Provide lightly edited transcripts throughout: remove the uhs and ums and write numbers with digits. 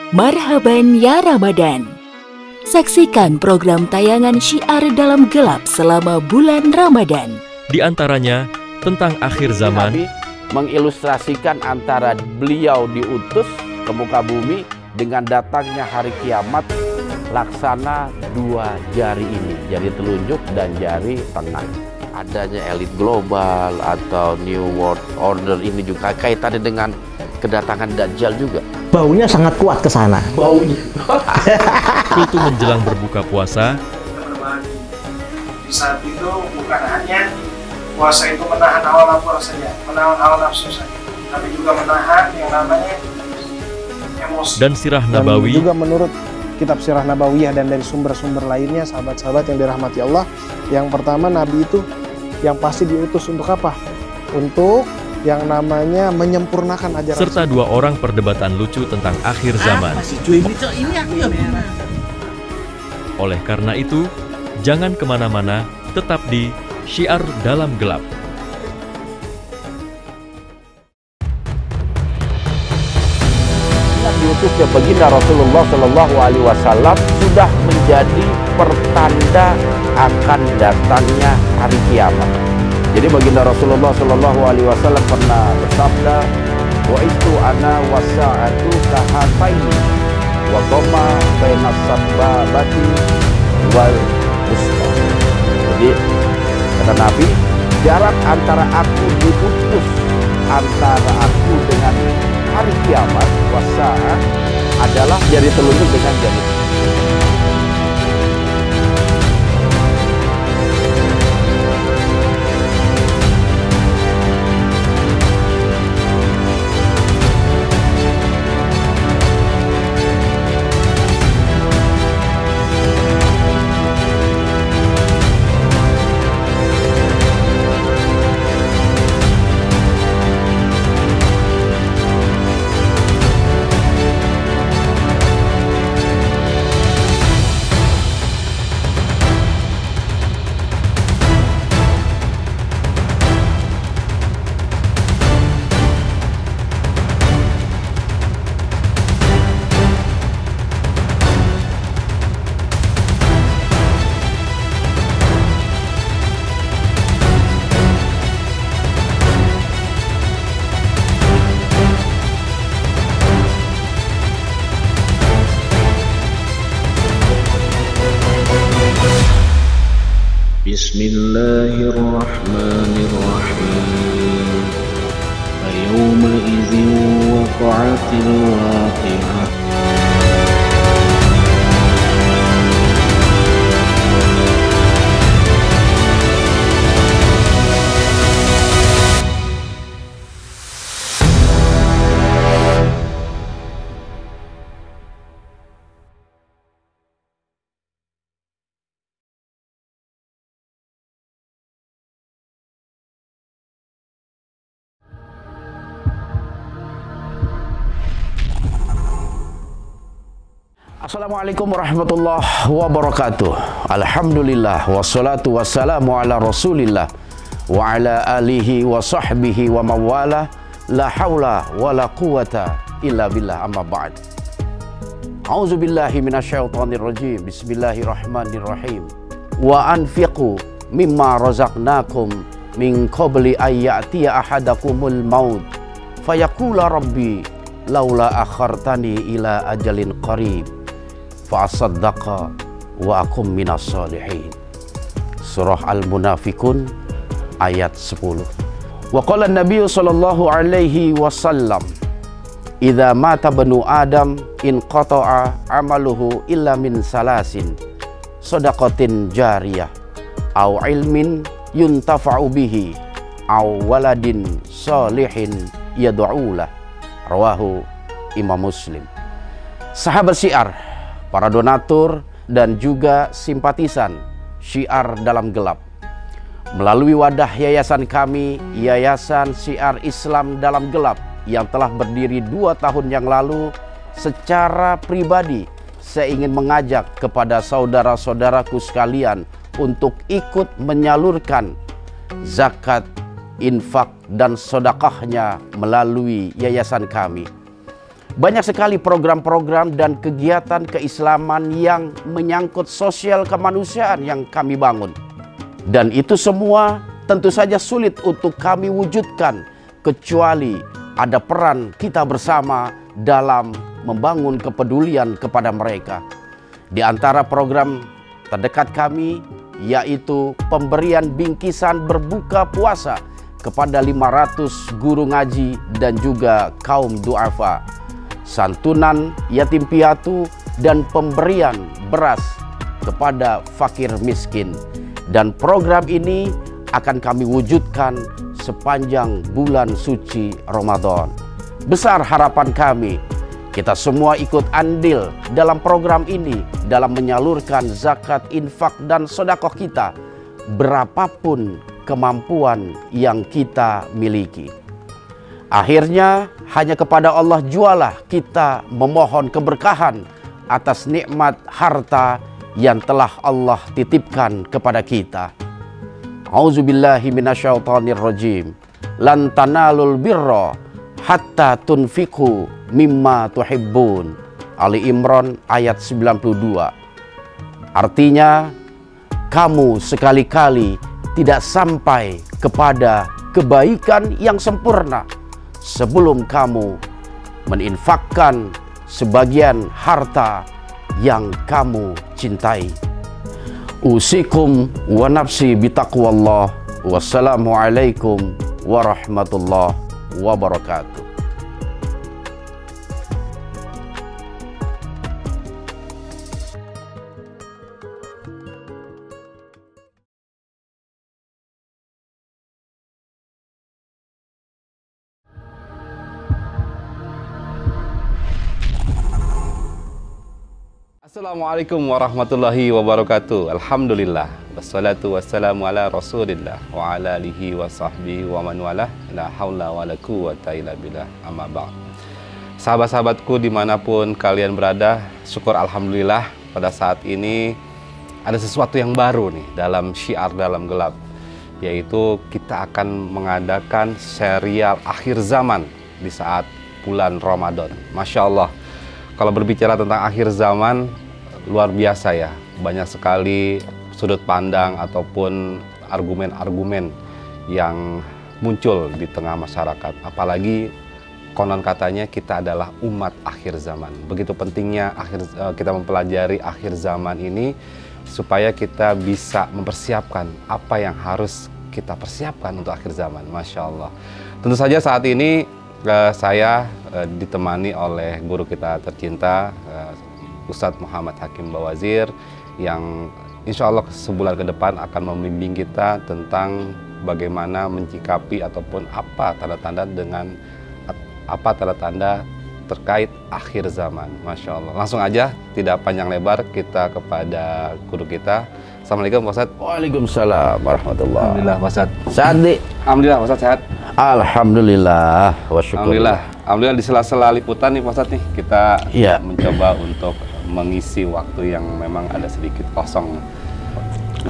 Marhaban ya Ramadan. Saksikan program tayangan Syiar Dalam Gelap selama bulan Ramadan. Di antaranya tentang akhir zaman, Nabi mengilustrasikan antara beliau diutus ke muka bumi dengan datangnya hari kiamat, laksana dua jari ini, jari telunjuk dan jari tengah. Adanya elit global atau New World Order ini juga kaitannya dengan kedatangan Dajjal juga. Baunya sangat kuat ke sana. Baunya. itu menjelang berbuka puasa, berbagi. Di saat itu bukan hanya puasa itu menahan hawa nafsu saja, menahan hawa nafsu saja, tapi juga menahan yang namanya emosi. dan sirah Dan nabawi, juga menurut kitab Sirah Nabawiyah dan dari sumber-sumber lainnya, sahabat-sahabat yang dirahmati Allah, yang pertama Nabi itu yang pasti diutus untuk apa? Untuk yang namanya menyempurnakan ajaran. serta dua orang perdebatan lucu tentang akhir zaman. Oleh karena itu, jangan kemana-mana, tetap di Syiar Dalam Gelap. Diutusnya baginda Rasulullah Shallallahu Alaihi Wasallam sudah menjadi pertanda akan datangnya hari kiamat. Jadi baginda Rasulullah Shallallahu Alaihi Wasallam pernah bersabda, wa itu ana wasa'atu kahataini wa goma baina sababati wal wusta. Jadi kata Nabi, jarak antara aku diutus antara aku dengan hari kiamat wasa'ah adalah jari telunjuk dengan jari. Bismillahirrahmanirrahim. Fayawma'idhin waqa'atil waqi'ah. Assalamualaikum warahmatullahi wabarakatuh. Alhamdulillah wassalatu wassalamu ala Rasulillah wa ala alihi wa sahbihi wa mawala, la haula wa la quwata illa billah, amma ba'd. A'udzubillahi minasyaitonir rajim. Bismillahirrahmanirrahim. Wa anfiqu mimma razaqnakum min qabli ayyatiya ahadakumul maut fayaqula rabbi laula akhartani ila ajalin qarib fa'asaddaqa wa akum minas solihin. Surah Al-Munafikun ayat 10. Wa qala an-nabiy sallallahu alaihi wasallam, idza mata banu adam in qata'a amaluhu illa min salasin, shadaqatin jariyah aw ilmin yuntafa'u bihi aw waladin salihin yad'u lah. Rawahu Imam Muslim. Sahabat Syiar, para donatur dan juga simpatisan Syiar Dalam Gelap, melalui wadah yayasan kami, Yayasan Syiar Islam Dalam Gelap, yang telah berdiri 2 tahun yang lalu, secara pribadi saya ingin mengajak kepada saudara-saudaraku sekalian untuk ikut menyalurkan zakat, infak dan sedekahnya melalui yayasan kami. Banyak sekali program-program dan kegiatan keislaman yang menyangkut sosial kemanusiaan yang kami bangun. Dan itu semua tentu saja sulit untuk kami wujudkan kecuali ada peran kita bersama dalam membangun kepedulian kepada mereka. Di antara program terdekat kami yaitu pemberian bingkisan berbuka puasa kepada 500 guru ngaji dan juga kaum duafa, santunan yatim piatu, dan pemberian beras kepada fakir miskin. Dan program ini akan kami wujudkan sepanjang bulan suci Ramadan. Besar harapan kami, kita semua ikut andil dalam program ini dalam menyalurkan zakat, infak, dan sedekah kita berapapun kemampuan yang kita miliki. Akhirnya hanya kepada Allah jualah kita memohon keberkahan atas nikmat harta yang telah Allah titipkan kepada kita. Auzubillahi minasyaitonirrajim. Lan tanalul birra hatta tunfiqu mimma tuhibbun. Ali Imran ayat 92. Artinya, kamu sekali-kali tidak sampai kepada kebaikan yang sempurna sebelum kamu meninfakkan sebagian harta yang kamu cintai. Usikum wa nafsi bitaqwallah. Wassalamualaikum warahmatullahi wabarakatuh. Assalamualaikum warahmatullahi wabarakatuh. Alhamdulillah, wassalatu wassalamu ala rasulillah wa ala alihi wa sahbihi wa man walah. La haula wa la quwata illa billah, amma ba'd. Sahabat-sahabatku dimanapun kalian berada, syukur alhamdulillah pada saat ini ada sesuatu yang baru nih dalam Syiar Dalam Gelap, yaitu kita akan mengadakan serial akhir zaman di saat bulan Ramadan. Masya Allah, kalau berbicara tentang akhir zaman, luar biasa ya. Banyak sekali sudut pandang ataupun argumen-argumen yang muncul di tengah masyarakat. Apalagi konon katanya kita adalah umat akhir zaman. Begitu pentingnya kita mempelajari akhir zaman ini supaya kita bisa mempersiapkan apa yang harus kita persiapkan untuk akhir zaman. Masya Allah. Tentu saja saat ini saya ditemani oleh guru kita tercinta, Ustadz Muhammad Hakim Bawazir, yang insya Allah sebulan ke depan akan membimbing kita tentang bagaimana mencikapi ataupun apa tanda-tanda terkait akhir zaman. Masya Allah. Langsung aja, tidak panjang lebar, kita kepada guru kita. Assalamualaikum Pak Ustadz. Waalaikumsalam warahmatullahi. Alhamdulillah Pak Ustadz. Sehat, Dik? Alhamdulillah Pak Ustadz sehat. Alhamdulillah wa syukur. Alhamdulillah di sela-sela liputan nih Pak Ustadz nih, kita mencoba untuk mengisi waktu yang memang ada sedikit kosong.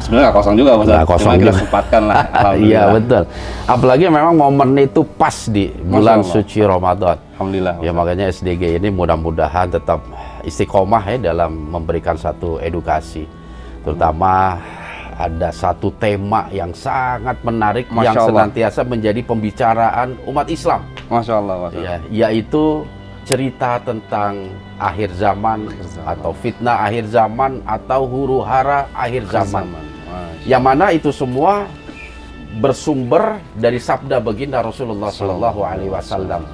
Sebenarnya nggak kosong juga Pak Ustadz. Cuma kita sempatkan lah. Iya betul. Apalagi memang momen itu pas di bulan suci Ramadan. Alhamdulillah. Ya makanya SDG ini mudah-mudahan tetap istiqomah ya dalam memberikan satu edukasi. Terutama ada satu tema yang sangat menarik yang senantiasa menjadi pembicaraan umat Islam. Masya Allah. Ya, yaitu cerita tentang akhir zaman atau fitnah akhir zaman atau huru hara akhir zaman. Yang mana itu semua bersumber dari sabda baginda Rasulullah SAW.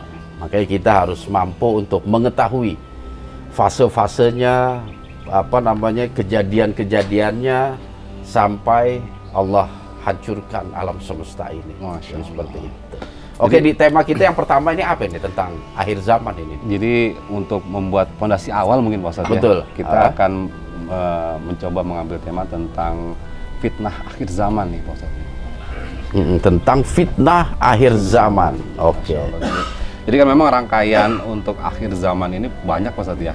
Makanya kita harus mampu untuk mengetahui fase-fasenya, kejadian-kejadiannya sampai Allah hancurkan alam semesta ini. Seperti itu. Oke, di tema kita yang pertama ini apa ini tentang akhir zaman ini? Jadi untuk membuat fondasi awal mungkin Pak Ustadz, betul. Ya, kita akan mencoba mengambil tema tentang fitnah akhir zaman nih Pak Ustadz. Tentang fitnah akhir zaman. Oke. Jadi kan memang rangkaian untuk akhir zaman ini banyak Pak Ustadz ya.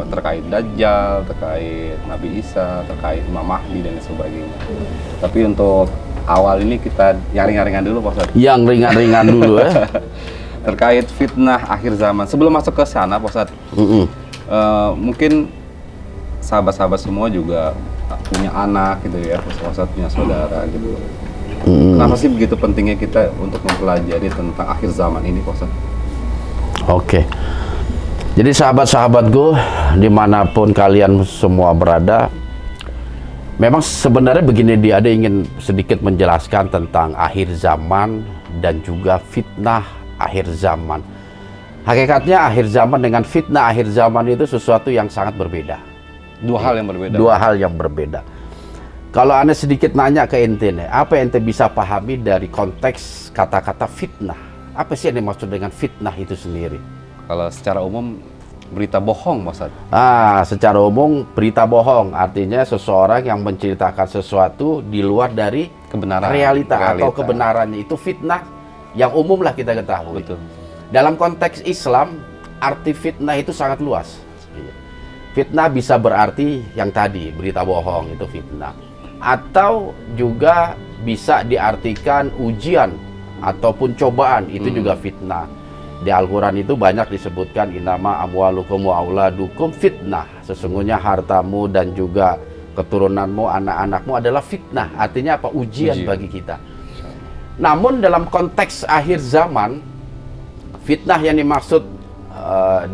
Terkait Dajjal, terkait Nabi Isa, terkait Imam Mahdi dan sebagainya. Tapi untuk awal ini kita yang ringan-ringan dulu Pak Ustadz. Yang ringan-ringan dulu ya. terkait fitnah akhir zaman. Sebelum masuk ke sana, Pak Ustadz, mungkin sahabat-sahabat semua juga punya anak gitu ya, Pak Ustadz punya saudara gitu. Kenapa sih begitu pentingnya kita untuk mempelajari tentang akhir zaman ini, Pak Ustadz? Oke. Jadi sahabat-sahabatku dimanapun kalian semua berada, memang sebenarnya begini, dia ada ingin sedikit menjelaskan tentang akhir zaman dan juga fitnah akhir zaman. Hakikatnya akhir zaman dengan fitnah akhir zaman itu sesuatu yang sangat berbeda. Dua hal yang berbeda. Dua hal yang berbeda. Kalau Anda sedikit nanya ke ente nih, apa yang ente bisa pahami dari konteks kata-kata fitnah? Apa sih yang dimaksud dengan fitnah itu sendiri? Kalau secara umum berita bohong, Pak Ustadz. Secara umum berita bohong artinya seseorang yang menceritakan sesuatu di luar dari kebenaran, realita atau kebenarannya, itu fitnah yang umum lah kita ketahui. Betul. Dalam konteks Islam, arti fitnah itu sangat luas. Fitnah bisa berarti yang tadi, berita bohong itu fitnah. Atau juga bisa diartikan ujian ataupun cobaan, itu juga fitnah. Di Al-Quran itu banyak disebutkan innama amwalukum wa auladukum fitnah. Sesungguhnya hartamu dan juga keturunanmu, anak-anakmu adalah fitnah. Artinya apa? Ujian bagi kita. Namun dalam konteks akhir zaman, fitnah yang dimaksud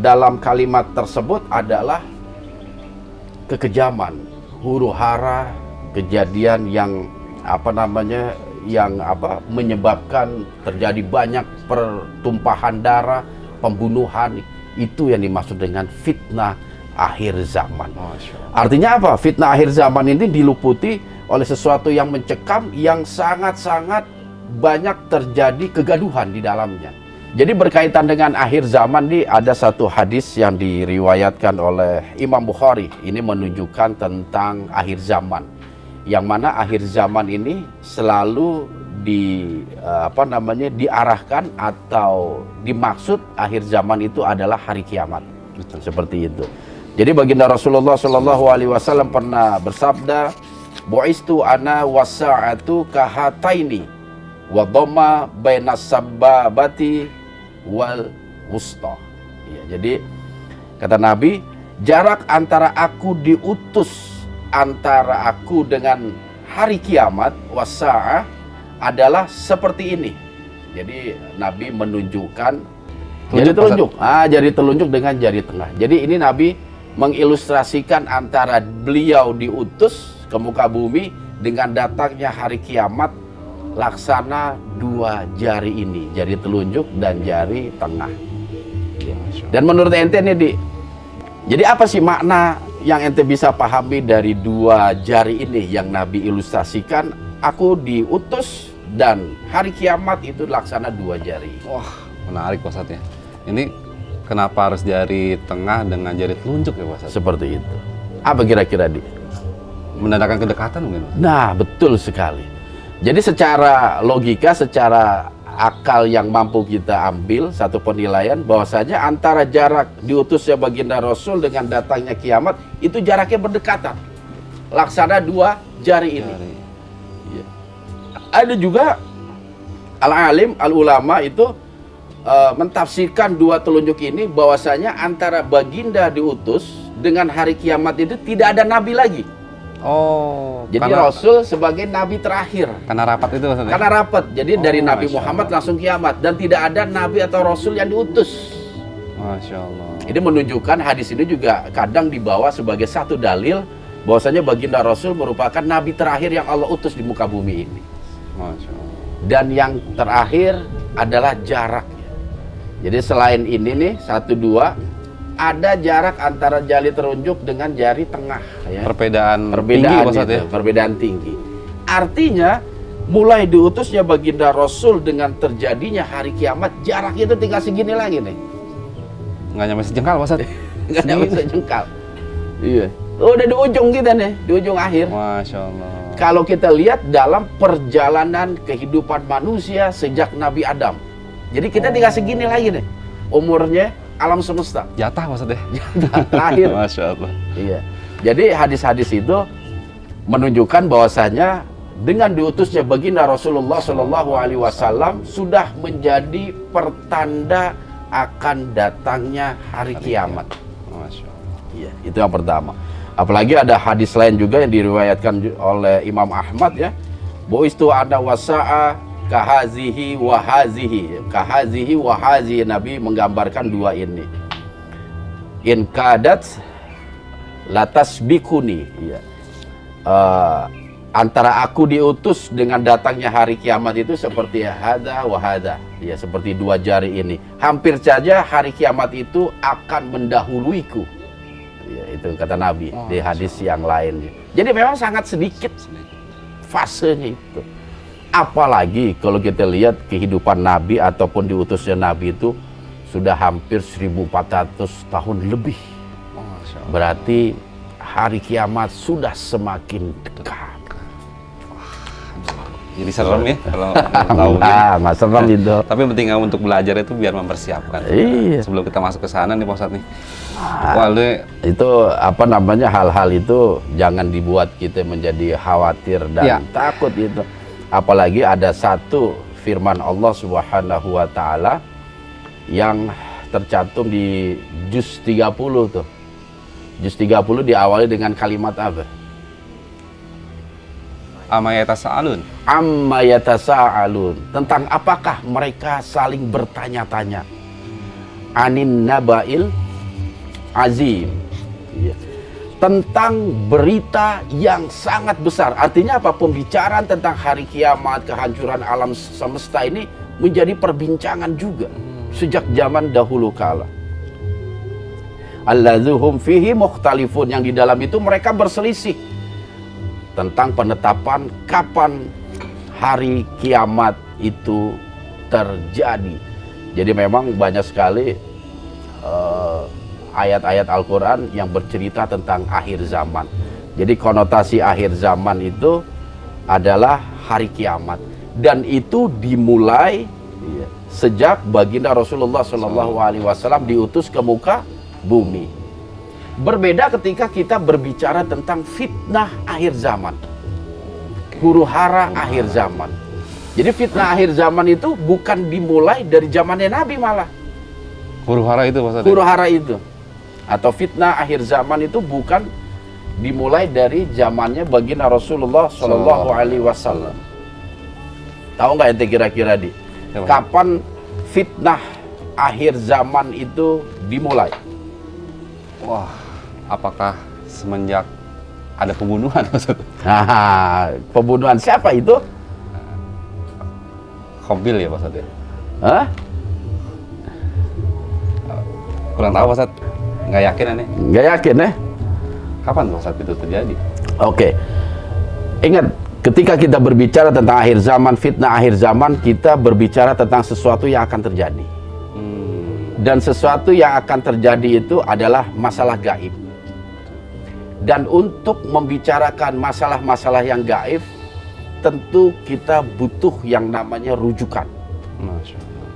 dalam kalimat tersebut adalah kekejaman, huru-hara, kejadian yang menyebabkan terjadi banyak pertumpahan darah, pembunuhan. Itu yang dimaksud dengan fitnah akhir zaman. Artinya apa? Fitnah akhir zaman ini diluputi oleh sesuatu yang mencekam, yang sangat-sangat banyak terjadi kegaduhan di dalamnya. Jadi berkaitan dengan akhir zaman ini ada satu hadis yang diriwayatkan oleh Imam Bukhari. Ini menunjukkan tentang akhir zaman, yang mana akhir zaman ini selalu diarahkan atau dimaksud akhir zaman itu adalah hari kiamat. Seperti itu. Jadi baginda Rasulullah SAW pernah bersabda, "Bu'istu ana wasa'atu kahataini wa dhamma bainas sababati wal wusta." Ya, jadi kata Nabi, jarak antara aku diutus antara aku dengan hari kiamat wasa'ah adalah seperti ini. Jadi Nabi menunjukkan jari telunjuk, jari telunjuk dengan jari tengah. Jadi ini Nabi mengilustrasikan antara beliau diutus ke muka bumi dengan datangnya hari kiamat, laksana dua jari ini, jari telunjuk dan jari tengah. Dan menurut ente nih, jadi apa sih makna yang ente bisa pahami dari dua jari ini yang Nabi ilustrasikan? Aku diutus dan hari kiamat itu laksana dua jari. Wah, menarik Pak Ustadz ya. Ini kenapa harus jari tengah dengan jari telunjuk ya Pak Ustadz? Seperti itu. Apa kira-kira menandakan kedekatan mungkin? Nah, betul sekali. Jadi secara logika, secara akal yang mampu kita ambil satu penilaian bahwasanya antara jarak diutusnya baginda Rasul dengan datangnya kiamat itu jaraknya berdekatan, laksana dua jari ini. Ya. Ada juga al-alim, al-ulama itu mentafsirkan dua telunjuk ini bahwasanya antara baginda diutus dengan hari kiamat itu tidak ada nabi lagi. Oh, jadi Rasul sebagai nabi terakhir. Karena rapat itu maksudnya? Karena rapat. Jadi dari Nabi Muhammad langsung kiamat dan tidak ada nabi atau Rasul yang diutus. Masya Allah. Ini menunjukkan hadis ini juga kadang dibawa sebagai satu dalil bahwasanya baginda Rasul merupakan nabi terakhir yang Allah utus di muka bumi ini. Masya Allah. Dan yang terakhir adalah jaraknya. Jadi selain ini nih 1, 2 ada jarak antara jari telunjuk dengan jari tengah, ya. Perbedaan tinggi, ya? Perbedaan tinggi. Artinya mulai diutusnya baginda Rasul dengan terjadinya hari kiamat, jaraknya itu tinggal segini lagi nih. Nggak nyampe sejengkal, Pak Ustadz. Nggak nyampe sejengkal. Iya. Udah di ujung kita nih, di ujung akhir. Masya Allah. Kalau kita lihat dalam perjalanan kehidupan manusia sejak Nabi Adam. Jadi kita tinggal segini lagi nih. Umurnya alam semesta. Jatah maksudnya? Jatah terakhir. Masya Allah. Iya. Jadi hadis-hadis itu menunjukkan bahwasanya dengan diutusnya baginda Rasulullah Shallallahu Alaihi Wasallam sudah menjadi pertanda akan datangnya hari kiamat. Ya, itu yang pertama. Apalagi ada hadis lain juga yang diriwayatkan oleh Imam Ahmad ya. Bu'istu ana wasa'a kahazihi wahazihi. Kahazihi wahazihi, Nabi menggambarkan dua ini. In kadat latasbikuni ya. Antara aku diutus dengan datangnya hari kiamat itu seperti hada wahada ya, seperti dua jari ini. Hampir saja hari kiamat itu akan mendahuluiku ya, itu kata Nabi di hadis yang lain. Jadi memang sangat sedikit fasenya itu. Apalagi kalau kita lihat kehidupan Nabi ataupun diutusnya Nabi itu sudah hampir 1400 tahun lebih. Berarti hari kiamat sudah semakin dekat. Jadi serem ya kalau tahu nggak serem itu. Tapi penting untuk belajar itu biar mempersiapkan. Iya. Sebelum kita masuk ke sana nih Pak Ustadz nih. Itu apa namanya, hal-hal itu jangan dibuat kita menjadi khawatir dan takut itu. Apalagi ada satu firman Allah Subhanahu wa taala yang tercantum di juz 30 tuh. Juz 30 diawali dengan kalimat apa? Amma yatasa'alun. Amma yatasa'alun. Tentang apakah mereka saling bertanya-tanya? Anin naba'il azim. Ya. Tentang berita yang sangat besar. Artinya apa? Pembicaraan tentang hari kiamat, kehancuran alam semesta ini menjadi perbincangan juga sejak zaman dahulu kala. Alladzuhum fihi mukhtalifun, yang di dalam itu mereka berselisih tentang penetapan kapan hari kiamat itu terjadi. Jadi memang banyak sekali ayat-ayat Al-Quran yang bercerita tentang akhir zaman. Jadi konotasi akhir zaman itu adalah hari kiamat, dan itu dimulai sejak baginda Rasulullah SAW diutus ke muka bumi. Berbeda ketika kita berbicara tentang fitnah akhir zaman, huru hara akhir zaman. Jadi fitnah akhir zaman itu bukan dimulai dari zamannya Nabi, malah huru hara itu maksudnya. Huru hara itu atau fitnah akhir zaman itu bukan dimulai dari zamannya baginda Rasulullah Shallallahu Alaihi Wasallam. Tahu nggak ente kira-kira kapan fitnah akhir zaman itu dimulai? Wah, apakah semenjak ada pembunuhan maksudnya? Pembunuhan siapa itu? Qabil ya Pak Ustadz ya? Hah? Kurang tahu Pak Ustadz, nggak yakin aneh. Nggak yakin ya? Kapan Pak Ustadz itu terjadi? Oke, ingat ketika kita berbicara tentang akhir zaman, fitnah akhir zaman, kita berbicara tentang sesuatu yang akan terjadi. Dan sesuatu yang akan terjadi itu adalah masalah gaib. Dan untuk membicarakan masalah-masalah yang gaib, tentu kita butuh yang namanya rujukan.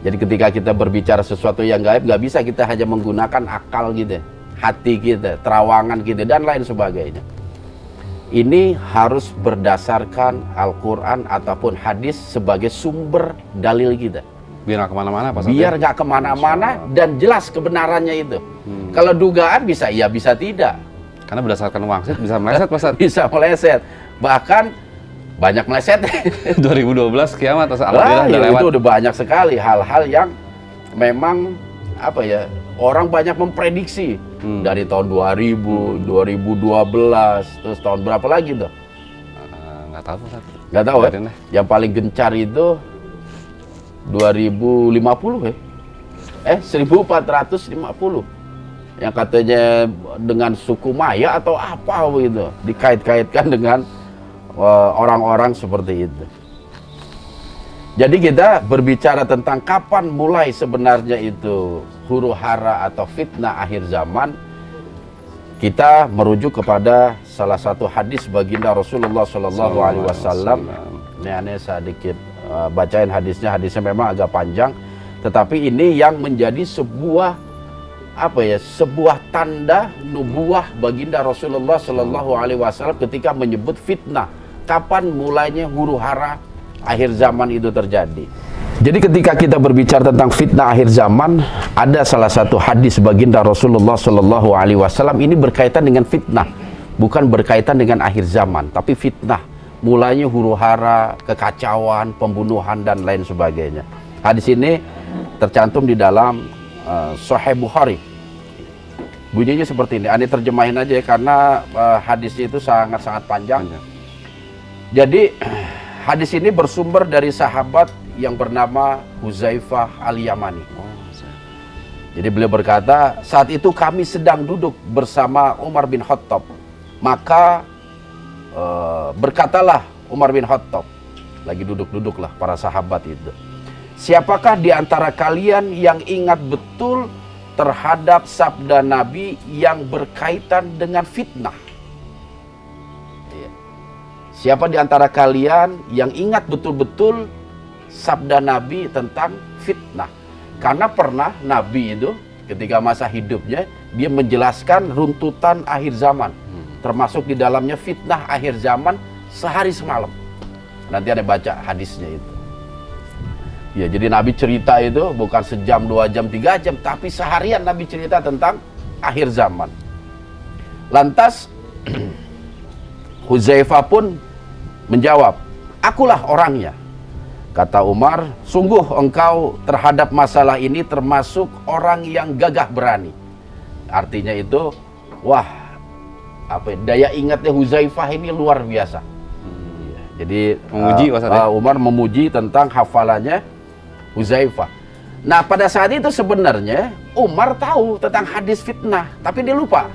Jadi ketika kita berbicara sesuatu yang gaib, nggak bisa kita hanya menggunakan akal gitu, hati kita, terawangan kita, dan lain sebagainya. Ini harus berdasarkan Al-Quran ataupun hadis sebagai sumber dalil kita. Biar nggak kemana-mana Pak. Biar nggak kemana-mana dan jelas kebenarannya itu. Kalau dugaan bisa iya, bisa tidak. Karena berdasarkan wangsit bisa meleset Pak Ustadz. Bisa meleset. Bahkan banyak meleset. 2012 kiamat alhamdulillah udah lewat. Itu udah banyak sekali hal-hal yang memang apa ya, orang banyak memprediksi dari tahun 2000, 2012, terus tahun berapa lagi tuh? Nggak tahu Ustadz. Nggak tahu ya? Yang paling gencar itu 2050 ya? 1450 yang katanya dengan suku Maya atau apa gitu, dikait-kaitkan dengan orang-orang seperti itu. Jadi kita berbicara tentang kapan mulai sebenarnya itu huru hara atau fitnah akhir zaman, kita merujuk kepada salah satu hadis baginda Rasulullah Shallallahu Alaihi Wasallam. Ini aneh sedikit bacain hadisnya memang agak panjang, tetapi ini yang menjadi sebuah apa ya, sebuah tanda nubuah baginda Rasulullah Shallallahu Alaihi Wasallam ketika menyebut fitnah. kapan mulainya huru-hara akhir zaman itu terjadi. Jadi ketika kita berbicara tentang fitnah akhir zaman, ada salah satu hadis baginda Rasulullah Shallallahu Alaihi Wasallam ini berkaitan dengan fitnah, bukan berkaitan dengan akhir zaman, tapi fitnah. Mulainya huru-hara, kekacauan, pembunuhan dan lain sebagainya. Hadis ini tercantum di dalam Sahih Bukhari. Bunyinya seperti ini. Ini terjemahin aja ya, karena hadisnya itu sangat-sangat panjang. Jadi hadis ini bersumber dari sahabat yang bernama Huzaifah Al-Yamani. Jadi beliau berkata, saat itu kami sedang duduk bersama Umar bin Khattab. Maka berkatalah Umar bin Khattab, lagi duduk-duduklah para sahabat itu, siapakah di antara kalian yang ingat betul terhadap sabda Nabi yang berkaitan dengan fitnah? Siapa di antara kalian yang ingat betul-betul sabda Nabi tentang fitnah? Karena pernah Nabi itu ketika masa hidupnya dia menjelaskan runtutan akhir zaman, termasuk di dalamnya fitnah akhir zaman sehari semalam. Nanti ada baca hadisnya itu. Ya, jadi Nabi cerita itu bukan sejam, 2 jam, 3 jam, tapi seharian Nabi cerita tentang akhir zaman. Lantas Huzaifah pun menjawab, akulah orangnya. Kata Umar, sungguh engkau terhadap masalah ini termasuk orang yang gagah berani. Artinya itu, wah, daya ingatnya Huzaifah ini luar biasa. Jadi memuji, Umar memuji tentang hafalannya Huzaifah. Nah, pada saat itu sebenarnya Umar tahu tentang hadis fitnah, tapi dia lupa.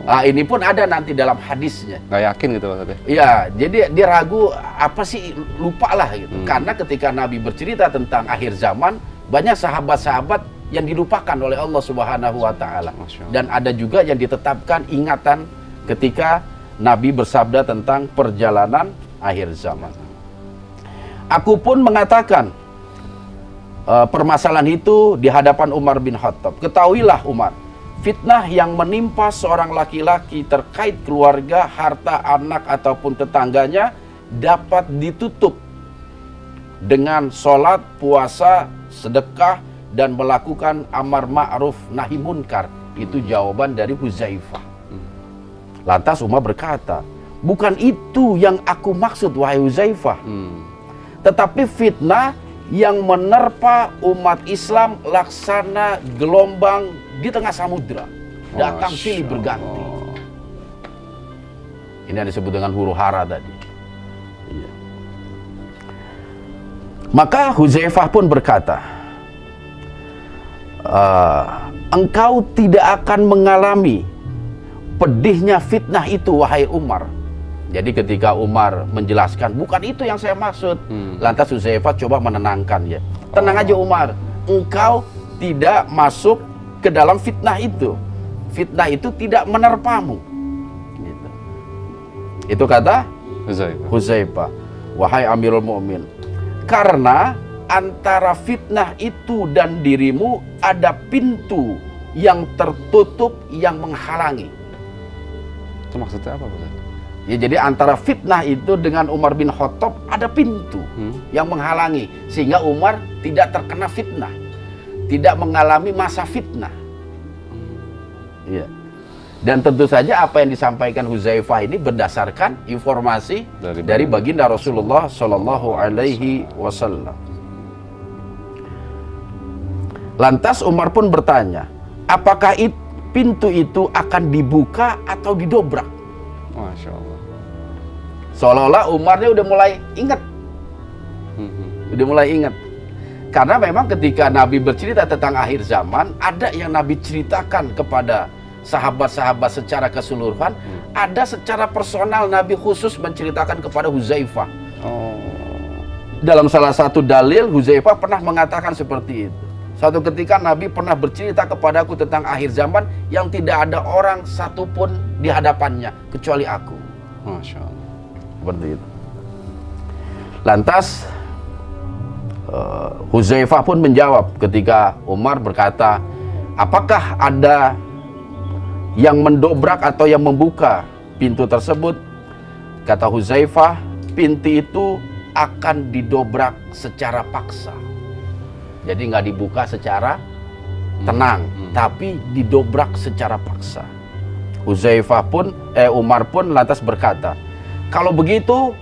Nah, ini pun ada nanti dalam hadisnya. Nggak yakin gitu maksudnya? Iya, jadi dia ragu, apa sih, lupa lah gitu. Karena ketika Nabi bercerita tentang akhir zaman, banyak sahabat-sahabat yang dilupakan oleh Allah Subhanahu wa Ta'ala. Dan ada juga yang ditetapkan ingatan ketika Nabi bersabda tentang perjalanan akhir zaman. Aku pun mengatakan permasalahan itu di hadapan Umar bin Khattab. Ketahuilah Umar, fitnah yang menimpa seorang laki-laki terkait keluarga, harta, anak ataupun tetangganya dapat ditutup dengan sholat, puasa, sedekah, dan melakukan amar ma'ruf nahi munkar. Itu jawaban dari Huzaifah. Lantas Umar berkata, bukan itu yang aku maksud wahai Huzaifah, tetapi fitnah yang menerpa umat Islam laksana gelombang di tengah samudra, datang silih berganti. Ini yang disebut dengan huru-hara tadi. Iya. Maka Huzaifah pun berkata, engkau tidak akan mengalami pedihnya fitnah itu wahai Umar. Jadi ketika Umar menjelaskan, bukan itu yang saya maksud. Lantas Huzaifah coba menenangkan ya. Tenang aja Umar, engkau tidak masuk ke dalam fitnah itu. Fitnah itu tidak menerpamu. Gitu. Itu kata Huzaifah. Wahai Amirul Mukminin, karena antara fitnah itu dan dirimu ada pintu yang tertutup yang menghalangi. Itu maksudnya apa, Pak? Ya, jadi antara fitnah itu dengan Umar bin Khattab ada pintu yang menghalangi, sehingga Umar tidak terkena fitnah, tidak mengalami masa fitnah. Iya. Dan tentu saja apa yang disampaikan Huzaifah ini berdasarkan informasi dari baginda Rasulullah Shallallahu Alaihi Wasallam. Lantas Umar pun bertanya, apakah pintu itu akan dibuka atau didobrak? Masya Allah. Seolah-olah Umarnya udah mulai ingat. Udah mulai ingat. Karena memang ketika Nabi bercerita tentang akhir zaman, ada yang Nabi ceritakan kepada sahabat-sahabat secara keseluruhan, ada secara personal Nabi khusus menceritakan kepada Huzaifah. Dalam salah satu dalil, Huzaifah pernah mengatakan seperti itu. Suatu ketika Nabi pernah bercerita kepadaku tentang akhir zaman yang tidak ada orang satupun di hadapannya kecuali aku. Masya Allah. Seperti itu. Lantas Huzaifah pun menjawab ketika Umar berkata, apakah ada yang mendobrak atau yang membuka pintu tersebut? Kata Huzaifah, pintu itu akan didobrak secara paksa. Jadi nggak dibuka secara tenang, tapi didobrak secara paksa. Umar pun lantas berkata, kalau begitu,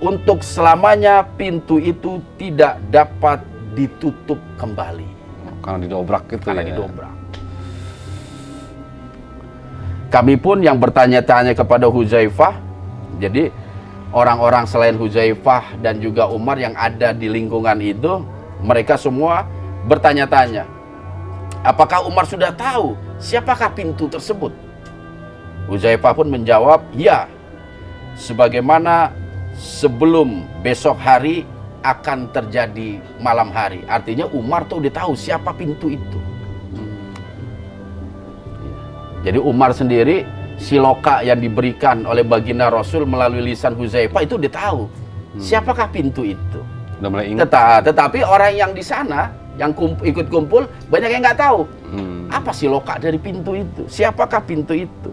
untuk selamanya pintu itu tidak dapat ditutup kembali. Karena didobrak gitu. Karena didobrak. Kami pun yang bertanya-tanya kepada Huzaifah, jadi orang-orang selain Huzaifah dan juga Umar yang ada di lingkungan itu, mereka semua bertanya-tanya, apakah Umar sudah tahu siapakah pintu tersebut? Huzaifah pun menjawab, ya, sebagaimana sebelum besok hari akan terjadi malam hari. Artinya Umar tuh udah tahu siapa pintu itu. Jadi Umar sendiri, siloka yang diberikan oleh baginda Rasul melalui lisan Huzaifah itu udah tahu siapakah pintu itu. Udah mulai ingat. Tetapi orang yang di sana yang ikut kumpul banyak yang nggak tahu apa siloka dari pintu itu, siapakah pintu itu.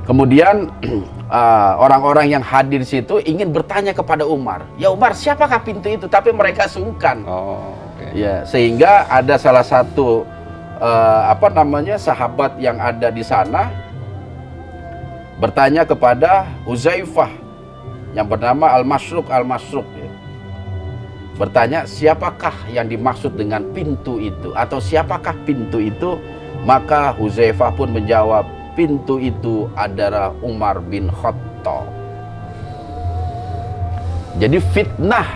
Kemudian orang-orang yang hadir di situ ingin bertanya kepada Umar, ya Umar, siapakah pintu itu? Tapi mereka sungkan. Ya, sehingga ada salah satu sahabat yang ada di sana bertanya kepada Huzaifah yang bernama Al-Masruq ya. Bertanya, siapakah yang dimaksud dengan pintu itu, atau siapakah pintu itu? Maka Huzaifah pun menjawab, pintu itu adalah Umar bin Khattab. Jadi fitnah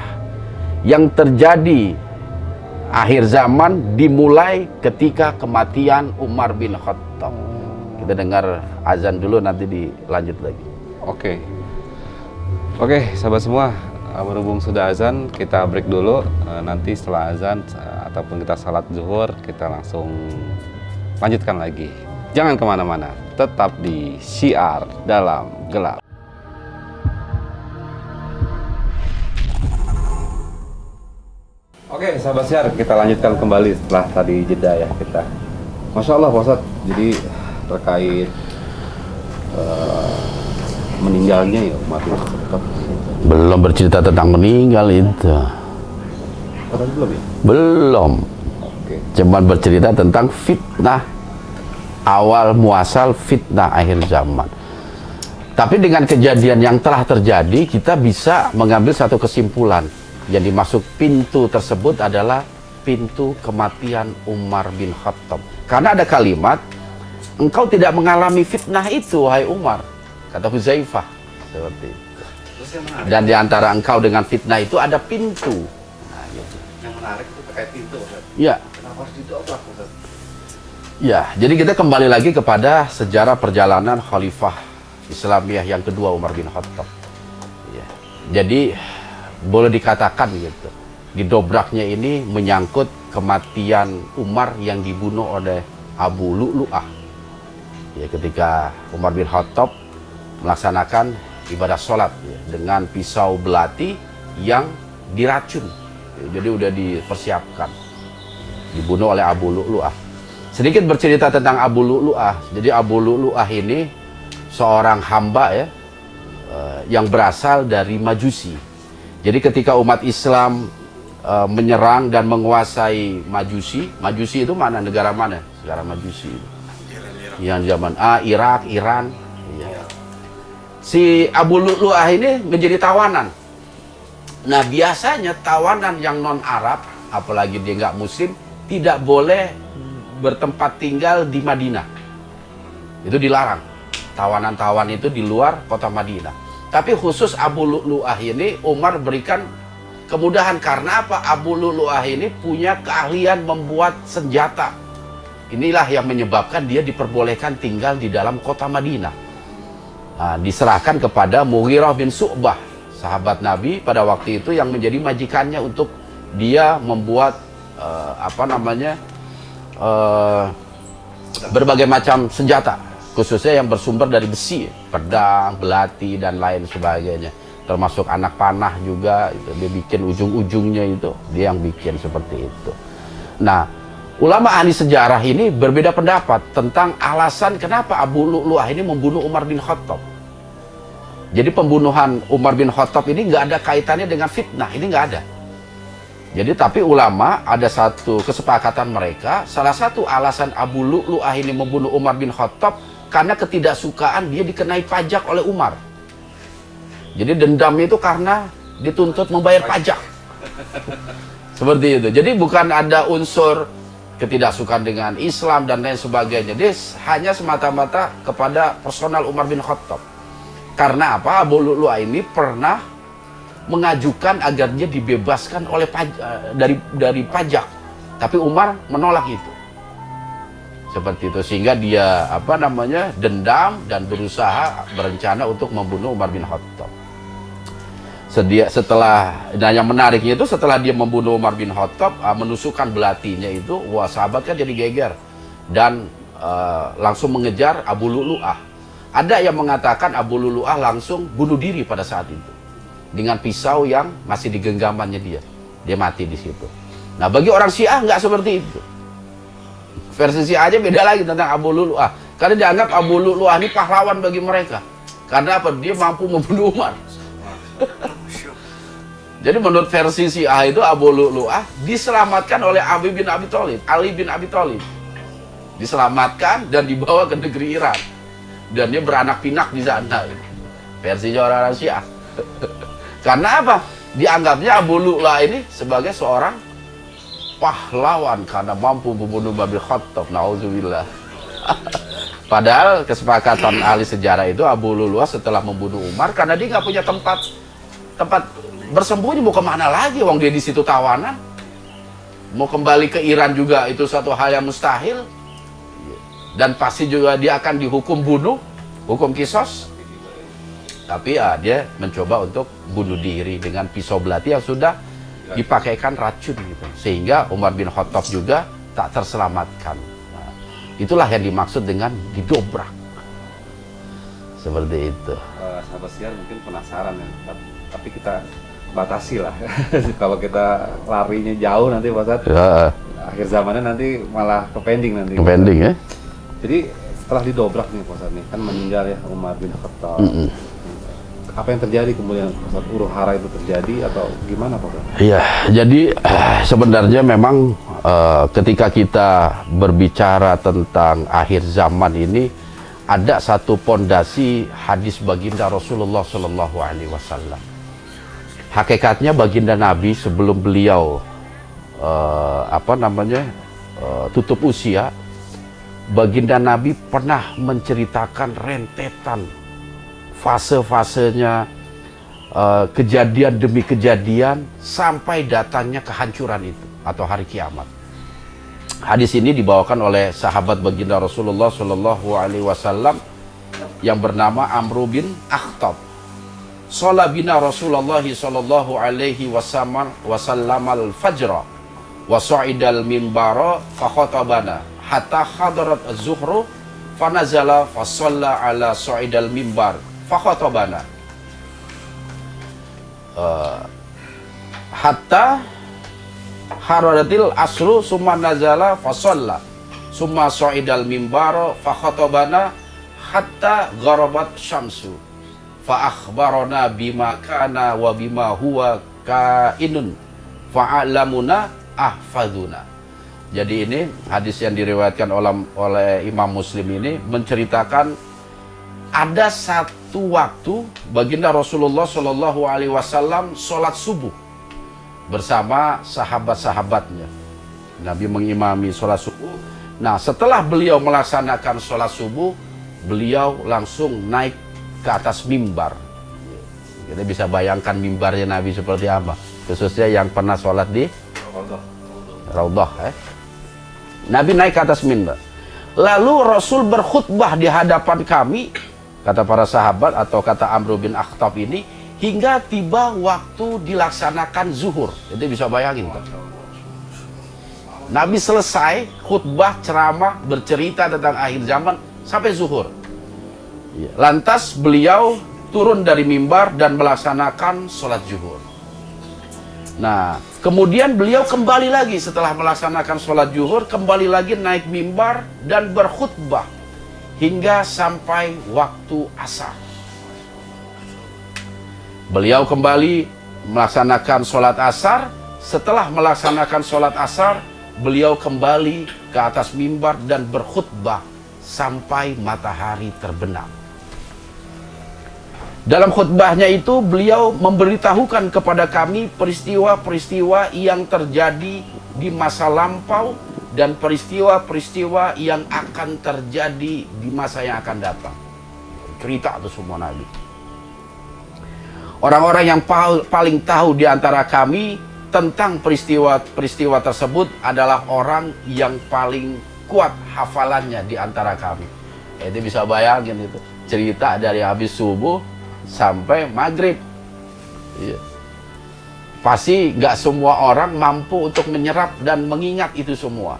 yang terjadi akhir zaman dimulai ketika kematian Umar bin Khattab. Kita dengar azan dulu, nanti dilanjut lagi. Oke, sahabat semua, berhubung sudah azan, kita break dulu. Nanti setelah azan ataupun kita salat zuhur, kita langsung lanjutkan lagi. Jangan kemana-mana, tetap di Syiar Dalam Gelap. Oke, sahabat Syiar, kita lanjutkan kembali setelah tadi jeda ya kita. Masya Allah, Pak Ustadz, jadi terkait meninggalnya ya Umar bin Khattab. Belum bercerita tentang meninggal itu. Belum ya? Belum. Cuman bercerita tentang fitnah, awal muasal fitnah akhir zaman. Tapi dengan kejadian yang telah terjadi, kita bisa mengambil satu kesimpulan. Yang dimaksud pintu tersebut adalah pintu kematian Umar bin Khattab. Karena ada kalimat, engkau tidak mengalami fitnah itu, wahai Umar, kata Huzaifah. Seperti itu. Dan diantara engkau dengan fitnah itu ada pintu. Nah, gitu. Yang menarik itu terkait pintu, Ustaz. Ya. Kenapa harus didobrak, Ustaz? Ya, jadi kita kembali lagi kepada sejarah perjalanan Khalifah Islamiyah yang kedua, Umar bin Khattab. Ya. Jadi boleh dikatakan gitu, didobraknya ini menyangkut kematian Umar yang dibunuh oleh Abu Lu'lu'ah. Ya, ketika Umar bin Khattab melaksanakan ibadah sholat ya, dengan pisau belati yang diracun. Ya, jadi udah dipersiapkan, dibunuh oleh Abu Lu'lu'ah. Sedikit bercerita tentang Abu Lu'lu'ah. Jadi Abu Lu'lu'ah ini seorang hamba ya, yang berasal dari Majusi. Jadi ketika umat Islam menyerang dan menguasai Majusi, Majusi itu mana, negara mana? Negara Majusi. Yang zaman Irak, Iran. Ya. Si Abu Lu'lu'ah ini menjadi tawanan. Nah, biasanya tawanan yang non-Arab, apalagi dia nggak Muslim, tidak boleh bertempat tinggal di Madinah. Itu dilarang. Tawanan-tawanan itu di luar kota Madinah. Tapi khusus Abu Lu'lu'ah ini Umar berikan kemudahan. Karena apa? Abu Lu'lu'ah ini punya keahlian membuat senjata. Inilah yang menyebabkan dia diperbolehkan tinggal di dalam kota Madinah. Nah, diserahkan kepada Mughirah bin Syu'bah, sahabat Nabi pada waktu itu, yang menjadi majikannya untuk dia membuat berbagai macam senjata, khususnya yang bersumber dari besi, pedang, belati, dan lain sebagainya. Termasuk anak panah juga, itu dia bikin ujung-ujungnya itu, dia yang bikin seperti itu. Nah, ulama ahli sejarah ini berbeda pendapat tentang alasan kenapa Abu Lu'lu'ah ini membunuh Umar bin Khattab. Jadi pembunuhan Umar bin Khattab ini nggak ada kaitannya dengan fitnah, ini nggak ada. Jadi tapi ulama ada satu kesepakatan mereka, salah satu alasan Abu Lu'lu'ah ini membunuh Umar bin Khattab karena ketidaksukaan dia dikenai pajak oleh Umar. Jadi dendamnya itu karena dituntut membayar pajak. Seperti itu. Jadi bukan ada unsur ketidaksukaan dengan Islam dan lain sebagainya. Dia hanya semata-mata kepada personal Umar bin Khattab. Karena apa? Abu Lu'lu'ah ini pernah mengajukan agar dia dibebaskan oleh dari pajak. Tapi Umar menolak itu. Seperti itu, sehingga dia dendam dan berusaha berencana untuk membunuh Umar bin Khattab. Yang menariknya itu setelah dia membunuh Umar bin Khattab, menusukkan belatinya itu, wah sahabat kan jadi geger dan langsung mengejar Abu Lu'lu'ah. Ada yang mengatakan Abu Lu'lu'ah langsung bunuh diri pada saat itu dengan pisau yang masih di genggamannya dia mati di situ. Nah, bagi orang Syiah nggak seperti itu. Versi Syiah aja beda lagi tentang Abu Lu'lu'ah, karena dianggap Abu Lu'lu'ah ini pahlawan bagi mereka. Karena apa? Dia mampu membunuh Umar. Jadi menurut versi Syiah itu Abu Lu'lu'ah diselamatkan oleh Ali bin Abi Thalib. Diselamatkan dan dibawa ke negeri Iran. Dan dia beranak pinak di sana. Versi orang Syiah. Karena apa? Dianggapnya Abu Lu'lu'ah ini sebagai seorang pahlawan karena mampu membunuh Umar bin Khattab. Nauzubillah. Padahal kesepakatan ahli sejarah itu Abu Lu'lu'ah setelah membunuh Umar karena dia nggak punya tempat bersembunyi, mau kemana lagi? Wong dia di situ tawanan. Mau kembali ke Iran juga itu suatu hal yang mustahil. Dan pasti juga dia akan dihukum bunuh, hukum kisos. Tapi ya dia mencoba untuk bunuh diri dengan pisau belati yang sudah dipakaikan racun gitu. Sehingga Umar bin Khattab juga tak terselamatkan. Nah, itulah yang dimaksud dengan didobrak. Seperti itu. Sahabat Syiar mungkin penasaran ya, tapi kita batasi lah. Kalau kita larinya jauh nanti Pak Ustadz, akhir zamannya nanti malah ke pending nanti. Ke pending ya. Jadi setelah didobrak nih Pak Ustadz nih, kan meninggal ya Umar bin Khattab. Apa yang terjadi kemudian Pak Ustadz? Huru hara itu terjadi atau gimana Pak Ustadz? Iya, jadi sebenarnya memang ketika kita berbicara tentang akhir zaman ini, ada satu pondasi hadis baginda Rasulullah Shallallahu Alaihi Wasallam. Hakikatnya baginda Nabi sebelum beliau tutup usia, baginda Nabi pernah menceritakan rentetan fase-fasenya, kejadian demi kejadian sampai datangnya kehancuran itu atau hari kiamat. Hadis ini dibawakan oleh sahabat baginda Rasulullah Shallallahu Alaihi Wasallam yang bernama Amr bin Akhtab. Sholat bina Rasulullah Shallallahu Alaihi Wasallam al-fajra wa sa'idal minbara fa khatabana hatta hadarat az-zuhru fa nazala fa shalla ala sa'idal minbar fa khatabana hatta haradatil asru summa nazala fa shalla summa sa'idal minbar fa khatabana hatta gharabat syamsu fa akhbarana bima kana wa bima huwa kainun fa alamuna ahfaduna. Jadi ini hadis yang diriwayatkan oleh Imam Muslim ini menceritakan ada satu waktu baginda Rasulullah Shallallahu Alaihi Wasallam sholat subuh bersama sahabat-sahabatnya. Nabi mengimami sholat subuh. Nah, setelah beliau melaksanakan sholat subuh, beliau langsung naik ke atas mimbar. Kita bisa bayangkan mimbarnya Nabi seperti apa, khususnya yang pernah sholat di Raudhah. Nabi naik ke atas mimbar. Lalu Rasul berkhutbah di hadapan kami, kata para sahabat atau kata Amr bin Akhtab ini, hingga tiba waktu dilaksanakan zuhur. Jadi bisa bayangin kan? Nabi selesai khutbah, ceramah, bercerita tentang akhir zaman sampai zuhur. Lantas beliau turun dari mimbar dan melaksanakan sholat zuhur. Nah, kemudian beliau kembali lagi setelah melaksanakan sholat zuhur, kembali lagi naik mimbar dan berkhutbah hingga sampai waktu asar. Beliau kembali melaksanakan sholat asar. Setelah melaksanakan sholat asar, beliau kembali ke atas mimbar dan berkhutbah sampai matahari terbenam. Dalam khutbahnya itu beliau memberitahukan kepada kami peristiwa-peristiwa yang terjadi di masa lampau dan peristiwa-peristiwa yang akan terjadi di masa yang akan datang. Cerita itu semua Nabi. Orang-orang yang paling tahu di antara kami tentang peristiwa-peristiwa tersebut adalah orang yang paling kuat hafalannya di antara kami. Itu bisa bayangin itu. Cerita dari habis subuh sampai maghrib. Iya. Pasti nggak semua orang mampu untuk menyerap dan mengingat itu semua.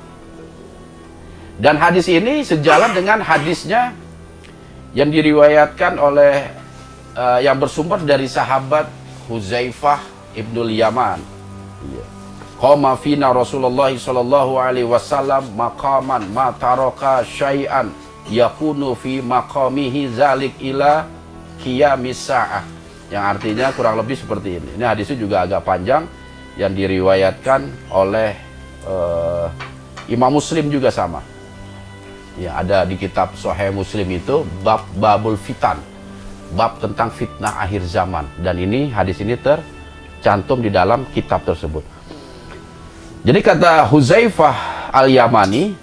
Dan hadis ini sejalan dengan hadisnya yang diriwayatkan oleh yang bersumber dari sahabat Huzaifah ibnul Yaman. Qama fina Rasulullah sallallahu alaihi wasallam maqaman ma taraka syai'an yakunu fi maqamihi zalik ila qiyamis sa'ah. Yang artinya kurang lebih seperti ini. Ini hadisnya juga agak panjang yang diriwayatkan oleh Imam Muslim juga sama. Ya, ada di kitab Sahih Muslim itu babul fitan. Bab tentang fitnah akhir zaman, dan ini hadis ini tercantum di dalam kitab tersebut. Jadi kata Huzaifah Al-Yamani,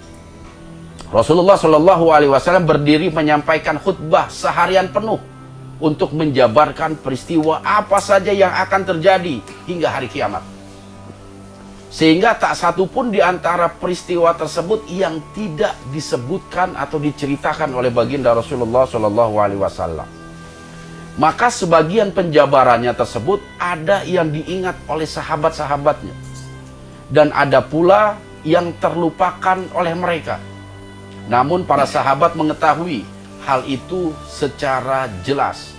Rasulullah Shallallahu Alaihi Wasallam berdiri menyampaikan khutbah seharian penuh untuk menjabarkan peristiwa apa saja yang akan terjadi hingga hari kiamat, sehingga tak satu pun di antara peristiwa tersebut yang tidak disebutkan atau diceritakan oleh baginda Rasulullah Shallallahu Alaihi Wasallam. Maka sebagian penjabarannya tersebut ada yang diingat oleh sahabat-sahabatnya, dan ada pula yang terlupakan oleh mereka. Namun para sahabat mengetahui hal itu secara jelas.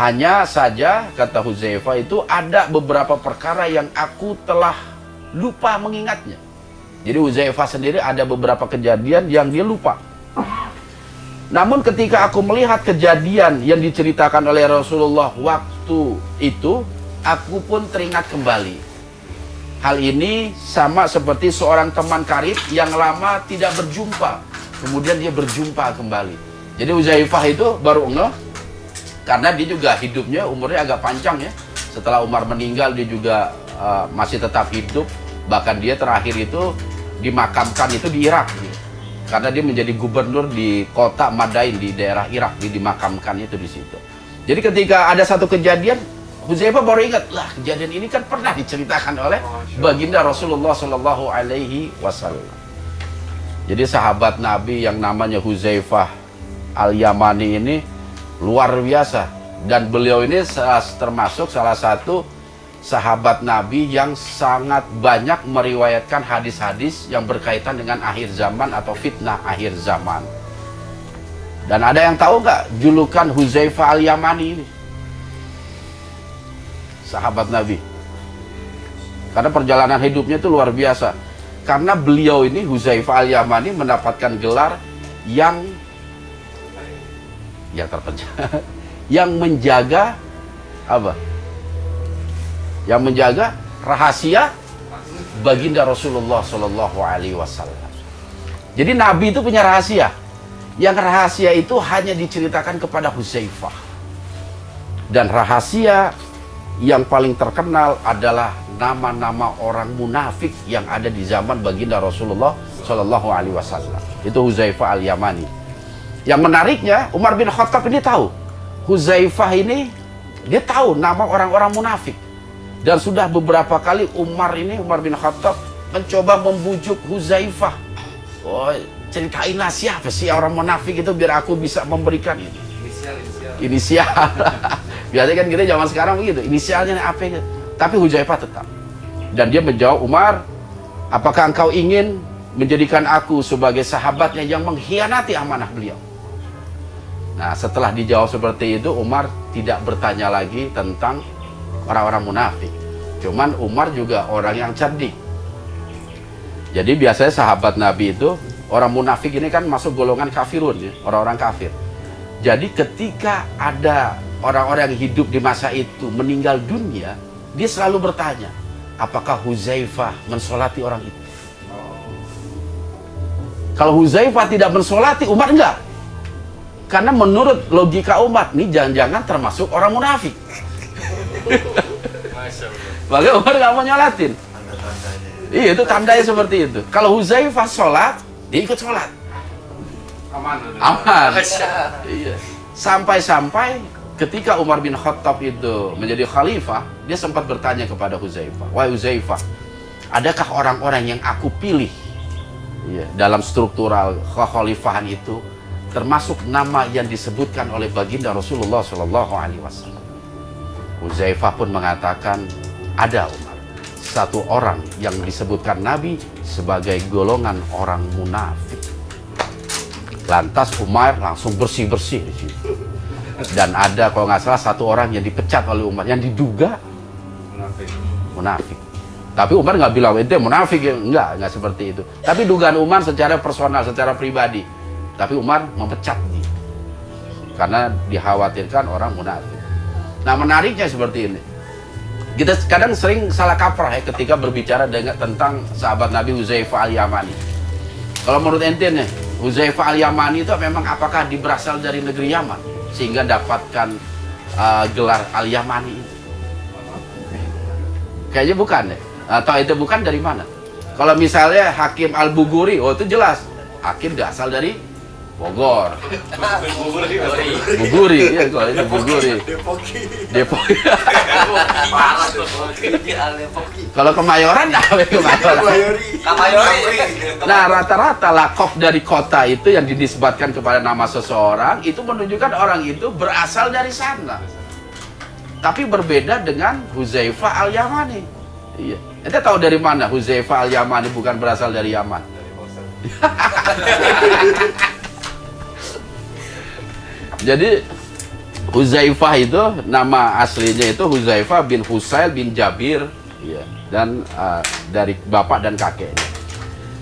Hanya saja, kata Huzaifah itu, ada beberapa perkara yang aku telah lupa mengingatnya. Jadi Huzaifah sendiri ada beberapa kejadian yang dia lupa. Namun ketika aku melihat kejadian yang diceritakan oleh Rasulullah waktu itu, aku pun teringat kembali. Hal ini sama seperti seorang teman karib yang lama tidak berjumpa, kemudian dia berjumpa kembali. Jadi Huzaifah itu baru ngeh, karena dia juga hidupnya umurnya agak panjang ya. Setelah Umar meninggal dia juga masih tetap hidup. Bahkan dia terakhir itu dimakamkan itu di Irak. Karena dia menjadi gubernur di kota Madain di daerah Irak, dia dimakamkan itu di situ. Jadi ketika ada satu kejadian, Huzaifah baru ingat, lah kejadian ini kan pernah diceritakan oleh baginda Rasulullah Shallallahu Alaihi Wasallam. Jadi sahabat Nabi yang namanya Huzaifah Al-Yamani ini luar biasa, dan beliau ini termasuk salah satu sahabat Nabi yang sangat banyak meriwayatkan hadis-hadis yang berkaitan dengan akhir zaman atau fitnah akhir zaman. Dan ada yang tahu nggak julukan Huzaifah Al-Yamani ini? Sahabat Nabi. Karena perjalanan hidupnya itu luar biasa. Karena beliau ini, Huzaifah Al-Yamani, mendapatkan gelar yang terpencil, yang menjaga apa? Yang menjaga rahasia baginda Rasulullah Shallallahu Alaihi Wasallam. Jadi Nabi itu punya rahasia. Yang rahasia itu hanya diceritakan kepada Huzaifah. Dan rahasia yang paling terkenal adalah nama-nama orang munafik yang ada di zaman baginda Rasulullah Shallallahu Alaihi Wasallam. Itu Huzaifah Al-Yamani. Yang menariknya, Umar bin Khattab ini tahu. Huzaifah ini dia tahu nama orang-orang munafik. Dan sudah beberapa kali Umar bin Khattab mencoba membujuk Huzaifah. Oh, ceritainlah siapa sih orang munafik itu biar aku bisa memberikan ini. Inisial. Biasanya kan kita zaman sekarang begitu, inisialnya apa gitu. Tapi Huzaifah tetap. Dan dia menjawab, Umar, apakah engkau ingin menjadikan aku sebagai sahabatnya yang mengkhianati amanah beliau? Nah, setelah dijawab seperti itu, Umar tidak bertanya lagi tentang orang-orang munafik. Cuman Umar juga orang yang cerdik. Jadi biasanya sahabat Nabi itu, orang munafik ini kan masuk golongan kafirun ya, orang-orang kafir. Jadi ketika ada orang-orang yang hidup di masa itu meninggal dunia, dia selalu bertanya, apakah Huzaifah mensolati orang itu? Kalau Huzaifah tidak mensolati, Umar enggak. Karena menurut logika umat, ini jangan-jangan termasuk orang munafik. Maka Umar nggak mau nyolatin. Iya, itu tandanya seperti itu. Kalau Huzaifah sholat, dia ikut sholat. Aman. Iya. Sampai-sampai ketika Umar bin Khattab itu menjadi khalifah, dia sempat bertanya kepada Huzaifah, wahai Huzaifah, adakah orang-orang yang aku pilih dalam struktural kekhalifahan itu termasuk nama yang disebutkan oleh baginda Rasulullah SAW? Huzaifah pun mengatakan, ada Umar, satu orang yang disebutkan Nabi sebagai golongan orang munafik. Lantas Umar langsung bersih-bersih di situ. Dan ada kalau nggak salah satu orang yang dipecat oleh Umar yang diduga munafik. Tapi Umar nggak bilang itu munafik, ya. Nggak seperti itu. Tapi dugaan Umar secara personal, secara pribadi. Tapi Umar memecat dia karena dikhawatirkan orang munafik. Nah, menariknya seperti ini. Kita kadang sering salah kaprah ya ketika berbicara tentang sahabat Nabi Huzaifah al-Yamani. Kalau menurut ente nih, Huzaifah al-Yamani itu memang apakah berasal dari negeri Yaman sehingga dapatkan gelar al-Yamani itu? Kayaknya bukan deh. Atau itu bukan dari mana? Kalau misalnya Hakim al-Buguri, oh itu jelas. Hakim berasal dari Bogor. Buguri, ya kalau itu Buguri. Depoki. Kalau Kemayoran, Kemayoran. Nah, rata-rata lakop dari kota itu yang dinisbatkan kepada nama seseorang itu menunjukkan orang itu berasal dari sana. Tapi berbeda dengan Huzaifah al-Yamani. Iya. Ente tahu dari mana Huzaifah al-Yamani bukan berasal dari Yaman? Jadi Huzaifah itu nama aslinya itu Huzaifah bin Husail bin Jabir, ya, dan dari bapak dan kakeknya.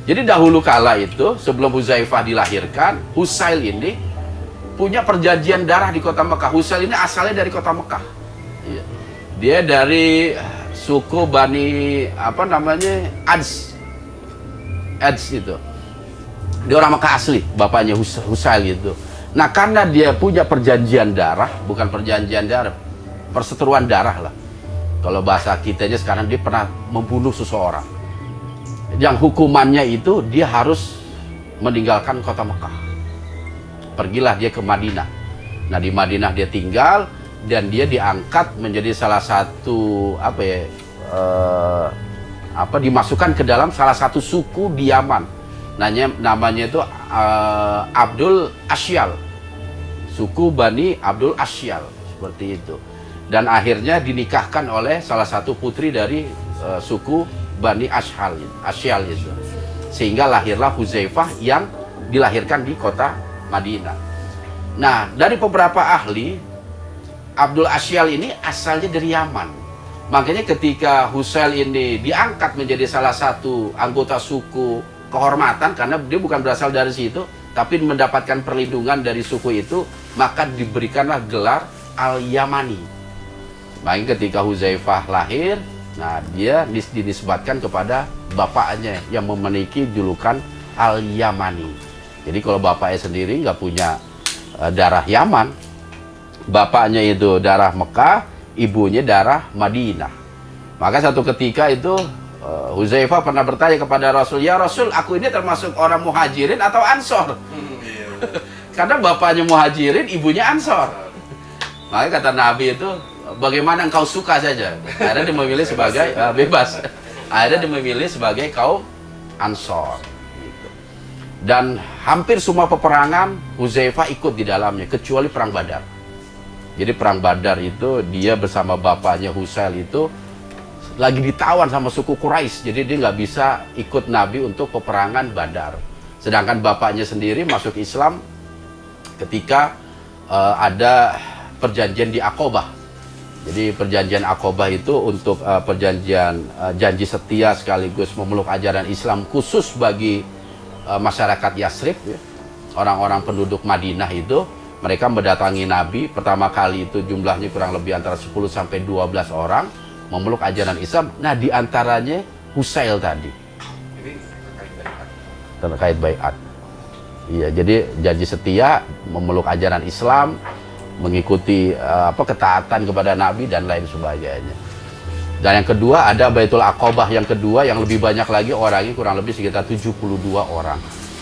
Jadi dahulu kala itu sebelum Huzaifah dilahirkan, Husail ini punya perjanjian darah di kota Mekah. Husail ini asalnya dari kota Mekah. Ya. Dia dari suku Bani Ads itu. Dia orang Mekah asli, bapaknya Husail itu. Nah, karena dia punya perjanjian darah, bukan perjanjian darah, perseteruan darah lah. Kalau bahasa kitanya sekarang, dia pernah membunuh seseorang. Yang hukumannya itu dia harus meninggalkan kota Mekah. Pergilah dia ke Madinah. Nah, di Madinah dia tinggal dan dia diangkat menjadi salah satu dimasukkan ke dalam salah satu suku di Yaman. Namanya itu Abdul Asyal, suku Bani Abdul Asyal, seperti itu. Dan akhirnya dinikahkan oleh salah satu putri dari suku Bani Asyal itu. Sehingga lahirlah Huzaifah yang dilahirkan di kota Madinah. Nah, dari beberapa ahli, Abdul Asyal ini asalnya dari Yaman. Makanya ketika Husail ini diangkat menjadi salah satu anggota suku kehormatan, karena dia bukan berasal dari situ, tapi mendapatkan perlindungan dari suku itu, maka diberikanlah gelar Al-Yamani. Makanya ketika Huzaifah lahir, nah dia dinisbatkan kepada bapaknya yang memiliki julukan Al-Yamani. Jadi kalau bapaknya sendiri nggak punya darah Yaman, bapaknya itu darah Mekah, ibunya darah Madinah. Maka satu ketika itu Huzaifah pernah bertanya kepada Rasul, ya Rasul, aku ini termasuk orang muhajirin atau ansor? Karena bapaknya muhajirin, ibunya ansor. Makanya kata Nabi itu, bagaimana engkau suka saja. Akhirnya dia memilih sebagai bebas. Akhirnya dia memilih sebagai kaum ansor. Dan hampir semua peperangan Huzaifah ikut di dalamnya, kecuali perang Badar. Jadi perang Badar itu dia bersama bapaknya Husail itu lagi ditawan sama suku Quraisy, jadi dia nggak bisa ikut Nabi untuk peperangan Badar. Sedangkan bapaknya sendiri masuk Islam ketika ada perjanjian di Aqobah. Jadi perjanjian Aqobah itu untuk perjanjian janji setia sekaligus memeluk ajaran Islam khusus bagi masyarakat Yasrib, ya. Orang-orang penduduk Madinah itu mereka mendatangi Nabi. Pertama kali itu jumlahnya kurang lebih antara 10 sampai 12 orang memeluk ajaran Islam. Nah, di antaranya Husail tadi. Ini Terkait baiat. Iya, jadi janji setia memeluk ajaran Islam, mengikuti ketaatan kepada Nabi dan lain sebagainya. Dan yang kedua ada Baitul Aqabah yang kedua yang lebih banyak lagi orangnya, kurang lebih sekitar 72 orang.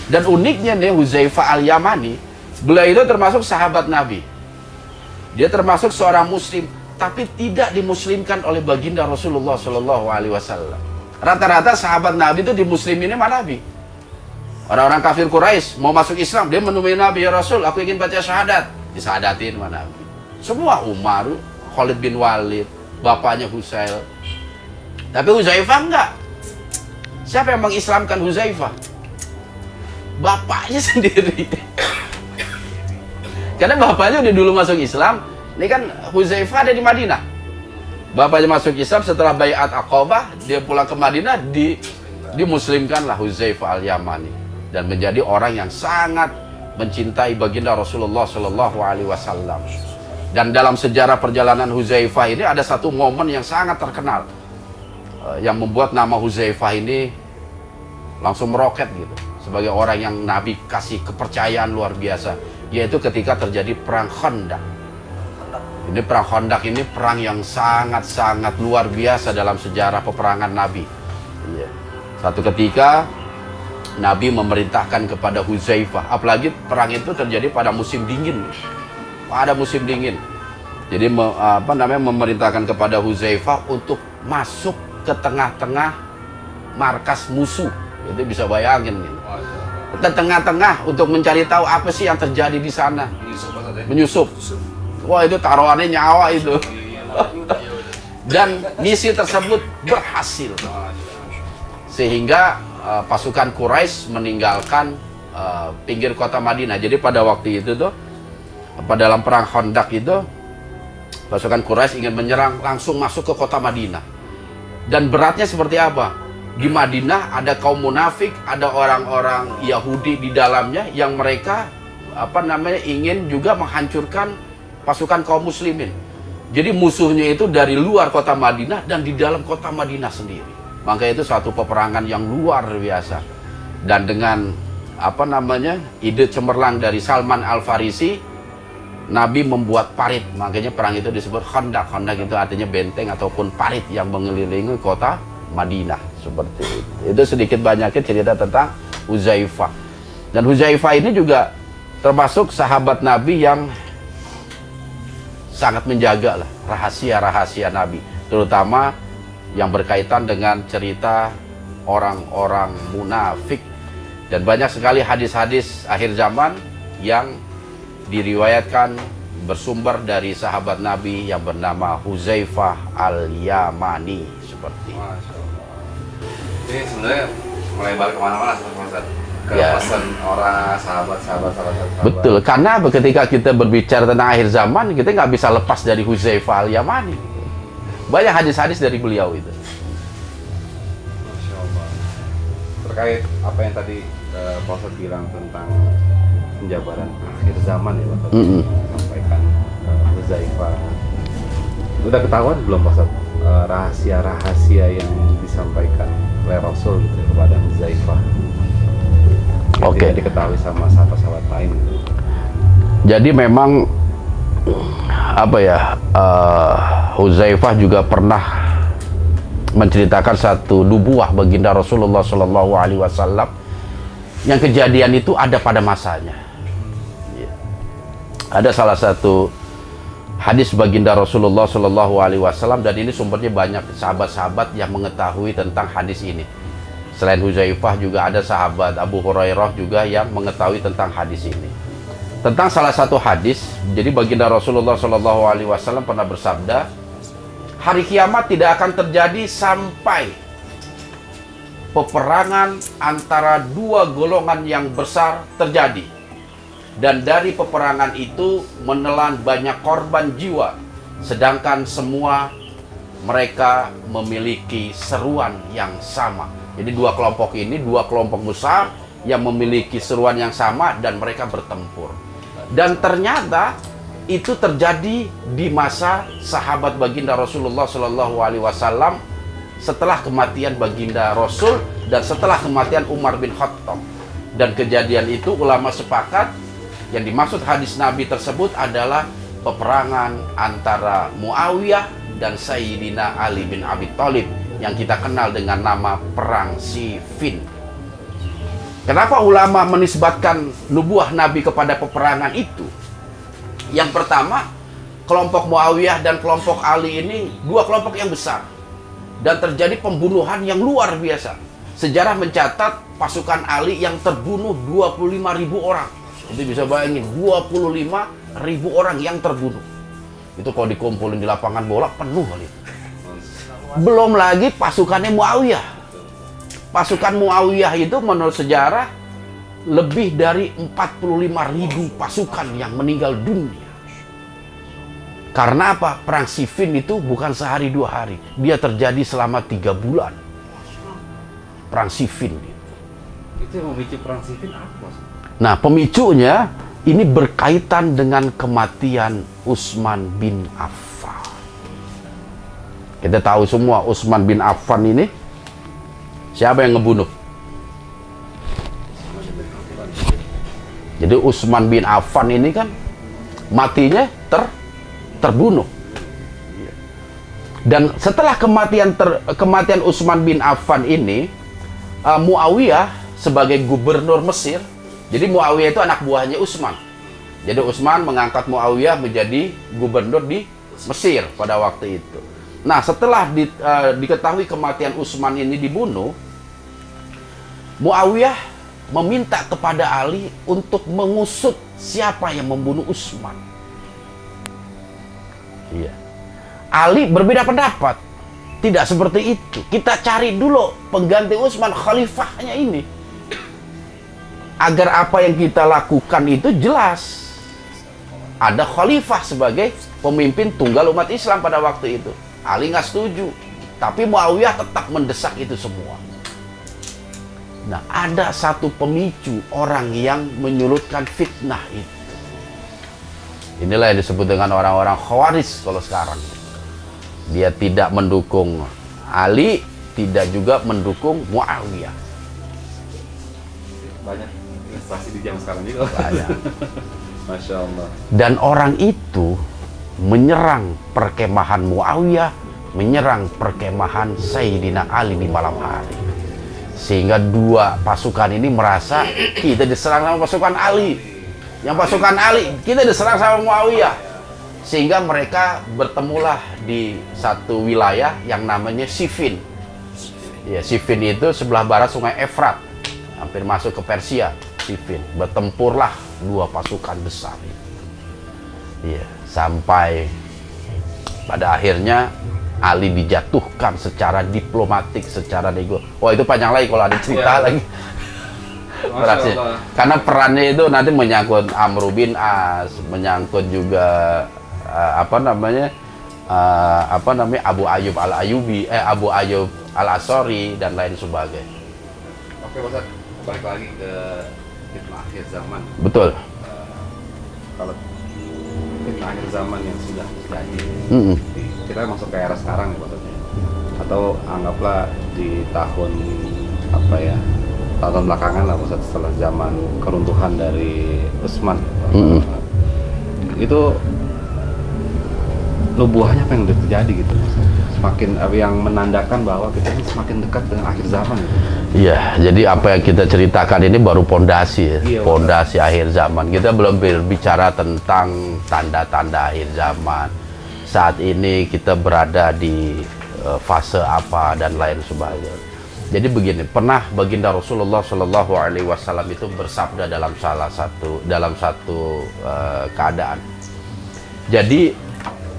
Dan uniknya nih Huzaifah Al-Yamani, beliau itu termasuk sahabat Nabi. Dia termasuk seorang muslim, tapi tidak dimuslimkan oleh baginda Rasulullah Shallallahu Alaihi Wasallam. Rata-rata sahabat Nabi itu dimuslimin sama Nabi. Orang-orang kafir Quraisy mau masuk Islam, dia menemui Nabi, ya Rasul, aku ingin baca syahadat. Disahadatin sama Nabi. Semua Umar, Khalid bin Walid, bapaknya Husail. Tapi Huzaifah enggak. Siapa yang mengislamkan Huzaifah? Bapaknya sendiri. Karena bapaknya udah dulu masuk Islam. Ini kan Huzaifah ada di Madinah. Bapaknya masuk Islam setelah Baiat Aqabah, dia pulang ke Madinah, dimuslimkanlah Huzaifah Al-Yamani dan menjadi orang yang sangat mencintai baginda Rasulullah Shallallahu Alaihi Wasallam. Dan dalam sejarah perjalanan Huzaifah ini ada satu momen yang sangat terkenal yang membuat nama Huzaifah ini langsung meroket gitu sebagai orang yang Nabi kasih kepercayaan luar biasa, yaitu ketika terjadi perang Khandaq. Ini perang Khandaq ini perang yang sangat-sangat luar biasa dalam sejarah peperangan Nabi. Satu ketika Nabi memerintahkan kepada Huzaifah, apalagi perang itu terjadi pada musim dingin. Pada musim dingin. Jadi memerintahkan kepada Huzaifah untuk masuk ke tengah-tengah markas musuh. Itu bisa bayangin gitu. Ke tengah-tengah untuk mencari tahu apa sih yang terjadi di sana. Menyusup. Wah, itu taruhannya nyawa itu. Dan misi tersebut berhasil. Sehingga pasukan Quraisy meninggalkan pinggir kota Madinah. Jadi pada waktu itu tuh, pada dalam perang Khandaq itu, pasukan Quraisy ingin menyerang langsung masuk ke kota Madinah. Dan beratnya seperti apa? Di Madinah ada kaum munafik, ada orang-orang Yahudi di dalamnya yang mereka ingin juga menghancurkan pasukan kaum muslimin. Jadi musuhnya itu dari luar kota Madinah dan di dalam kota Madinah sendiri. Maka itu suatu peperangan yang luar biasa. Dan dengan ide cemerlang dari Salman Al-Farisi, Nabi membuat parit, makanya perang itu disebut Khandaq. Khandaq itu artinya benteng ataupun parit yang mengelilingi kota Madinah, seperti itu. Itu sedikit banyaknya cerita tentang Huzaifah. Dan Huzaifah ini juga termasuk sahabat Nabi yang sangat menjaga rahasia-rahasia Nabi, terutama yang berkaitan dengan cerita orang-orang munafik. Dan banyak sekali hadis-hadis akhir zaman yang diriwayatkan bersumber dari sahabat Nabi yang bernama Huzaifah Al-Yamani, seperti itu. Ini sebenarnya melebar kemana-mana, ke pesan orang, sahabat. Betul, karena ketika kita berbicara tentang akhir zaman, kita nggak bisa lepas dari Huzaifah Al-Yamani. Banyak hadis-hadis dari beliau itu. Masya Allah. Terkait apa yang tadi Pak Ustadz bilang tentang penjabaran akhir zaman ya Pak Ustadz, sampaikan Huzaifah. Udah ketahuan belum Pak Ustadz rahasia-rahasia yang disampaikan oleh Rasul gitu, kepada Huzaifah? Oke. Tidak diketahui sama sahabat-sahabat lain gitu. Jadi memang Huzaifah juga pernah menceritakan satu nubuah baginda Rasulullah Shallallahu Alaihi Wasallam yang kejadian itu ada pada masanya. Ada salah satu hadis baginda Rasulullah Shallallahu Alaihi Wasallam, dan ini sumbernya banyak sahabat-sahabat yang mengetahui tentang hadis ini. Selain Huzaifah juga ada sahabat Abu Hurairah juga yang mengetahui tentang hadis ini. Tentang salah satu hadis, jadi baginda Rasulullah Shallallahu Alaihi Wasallam pernah bersabda, hari kiamat tidak akan terjadi sampai peperangan antara dua golongan yang besar terjadi, dan dari peperangan itu menelan banyak korban jiwa, sedangkan semua mereka memiliki seruan yang sama. Jadi dua kelompok ini, dua kelompok besar yang memiliki seruan yang sama dan mereka bertempur. Dan ternyata itu terjadi di masa sahabat baginda Rasulullah Shallallahu Alaihi Wasallam setelah kematian baginda Rasul dan setelah kematian Umar bin Khattab. Dan kejadian itu ulama sepakat yang dimaksud hadis Nabi tersebut adalah peperangan antara Muawiyah dan Sayyidina Ali bin Abi Thalib yang kita kenal dengan nama Perang Siffin. Kenapa ulama menisbatkan nubuah Nabi kepada peperangan itu? Yang pertama, kelompok Muawiyah dan kelompok Ali ini dua kelompok yang besar dan terjadi pembunuhan yang luar biasa. Sejarah mencatat pasukan Ali yang terbunuh 25.000 orang. Itu bisa bayangin, 25.000 orang yang terbunuh. Itu kalau dikumpulin di lapangan bola penuh kali. Belum lagi pasukannya Muawiyah. Pasukan Muawiyah itu menurut sejarah lebih dari 45.000 pasukan yang meninggal dunia. Karena apa? Perang Siffin itu bukan sehari dua hari. Dia terjadi selama 3 bulan. Perang Siffin. Itu yang memicu perang Siffin apa? Nah, pemicunya ini berkaitan dengan kematian Utsman bin Affan. Kita tahu semua Utsman bin Affan ini siapa yang ngebunuh? Jadi Utsman bin Affan ini kan matinya terbunuh. Dan setelah kematian Utsman bin Affan ini, Muawiyah sebagai gubernur Mesir, jadi Muawiyah itu anak buahnya Utsman. Jadi Utsman mengangkat Muawiyah menjadi gubernur di Mesir pada waktu itu. Nah, setelah diketahui kematian Utsman ini dibunuh, Muawiyah meminta kepada Ali untuk mengusut siapa yang membunuh Utsman. Iya. Ali berbeda pendapat. Tidak seperti itu. Kita cari dulu pengganti Utsman, khalifahnya ini. Agar apa yang kita lakukan itu jelas. Ada khalifah sebagai pemimpin tunggal umat Islam pada waktu itu. Ali nggak setuju. Tapi Muawiyah tetap mendesak itu semua. Nah, ada satu pemicu orang yang menyulutkan fitnah itu. Inilah yang disebut dengan orang-orang Khawarij kalau sekarang. Dia tidak mendukung Ali, tidak juga mendukung Muawiyah. Banyak investasi di zaman sekarang juga. Banyak. Masya Allah. Dan orang itu menyerang perkemahan Muawiyah, menyerang perkemahan Sayyidina Ali di malam hari. Sehingga dua pasukan ini merasa kita diserang sama pasukan Ali. Yang pasukan Ali, kita diserang sama Muawiyah. Sehingga mereka bertemulah di satu wilayah yang namanya Siffin. Ya, Siffin itu sebelah barat sungai Efrat. Hampir masuk ke Persia, Siffin. Bertempurlah dua pasukan besar. Ya, sampai pada akhirnya Ali dijatuhkan secara diplomatik, secara nego. Wah, itu panjang lagi kalau ada cerita lagi. Karena perannya itu nanti menyangkut Amr bin As, menyangkut juga Abu Ayyub al-Ayyubi, Abu Ayyub al-Asori dan lain sebagainya. Oke, Ustaz, balik lagi ke fitnah akhir zaman. Betul. Kalau fitnah akhir zaman yang sudah terjadi, kita masuk ke era sekarang ya maksudnya. Atau anggaplah di tahun tahun belakangan lah, Ustaz, setelah zaman keruntuhan dari Utsman. Itu nubuahnya apa yang udah terjadi gitu, semakin yang menandakan bahwa kita ini semakin dekat dengan akhir zaman gitu. Iya, jadi apa yang kita ceritakan ini baru pondasi ya. Iya, pondasi akhir zaman. Kita belum berbicara tentang tanda-tanda akhir zaman. Saat ini kita berada di fase apa dan lain sebagainya. Jadi begini, pernah baginda Rasulullah Shallallahu Alaihi Wasallam itu bersabda dalam satu keadaan. Jadi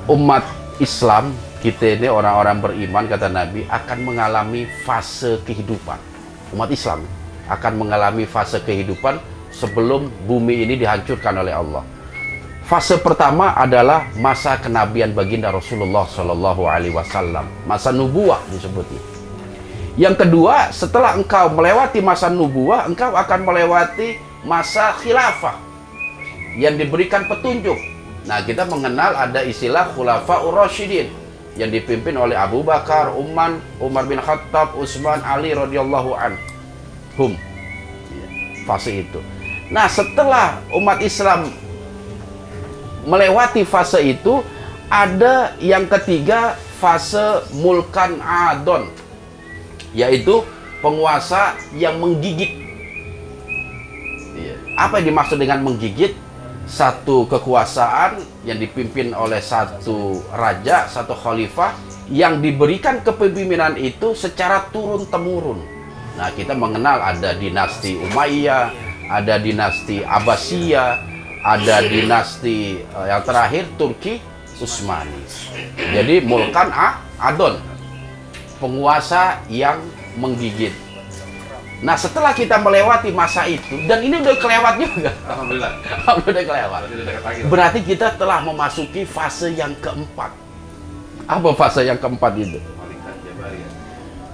umat Islam kita ini orang-orang beriman, kata Nabi, akan mengalami fase kehidupan. Umat Islam akan mengalami fase kehidupan sebelum bumi ini dihancurkan oleh Allah. Fase pertama adalah masa kenabian baginda Rasulullah Shallallahu Alaihi Wasallam, masa nubuah disebutnya. Yang kedua, setelah engkau melewati masa nubuah, engkau akan melewati masa khilafah, yang diberikan petunjuk. Nah, kita mengenal ada istilah Khulafaur Rasyidin yang dipimpin oleh Abu Bakar, Umar bin Khattab, Utsman, Ali radhiyallahu anhum. Fase itu. Nah, setelah umat Islam melewati fase itu, ada yang ketiga, fase mulkan adon, yaitu penguasa yang menggigit. Apa yang dimaksud dengan menggigit? Satu kekuasaan yang dipimpin oleh satu raja, satu khalifah, yang diberikan kepemimpinan itu secara turun-temurun. Nah, kita mengenal ada dinasti Umayyah, ada dinasti Abbasiyah, ada dinasti yang terakhir Turki Utsmani. Jadi mulkan adon, penguasa yang menggigit. Nah, setelah kita melewati masa itu, dan ini udah kelewat juga. Alhamdulillah. Udah kelewat. Berarti kita telah memasuki fase yang keempat. Apa fase yang keempat itu?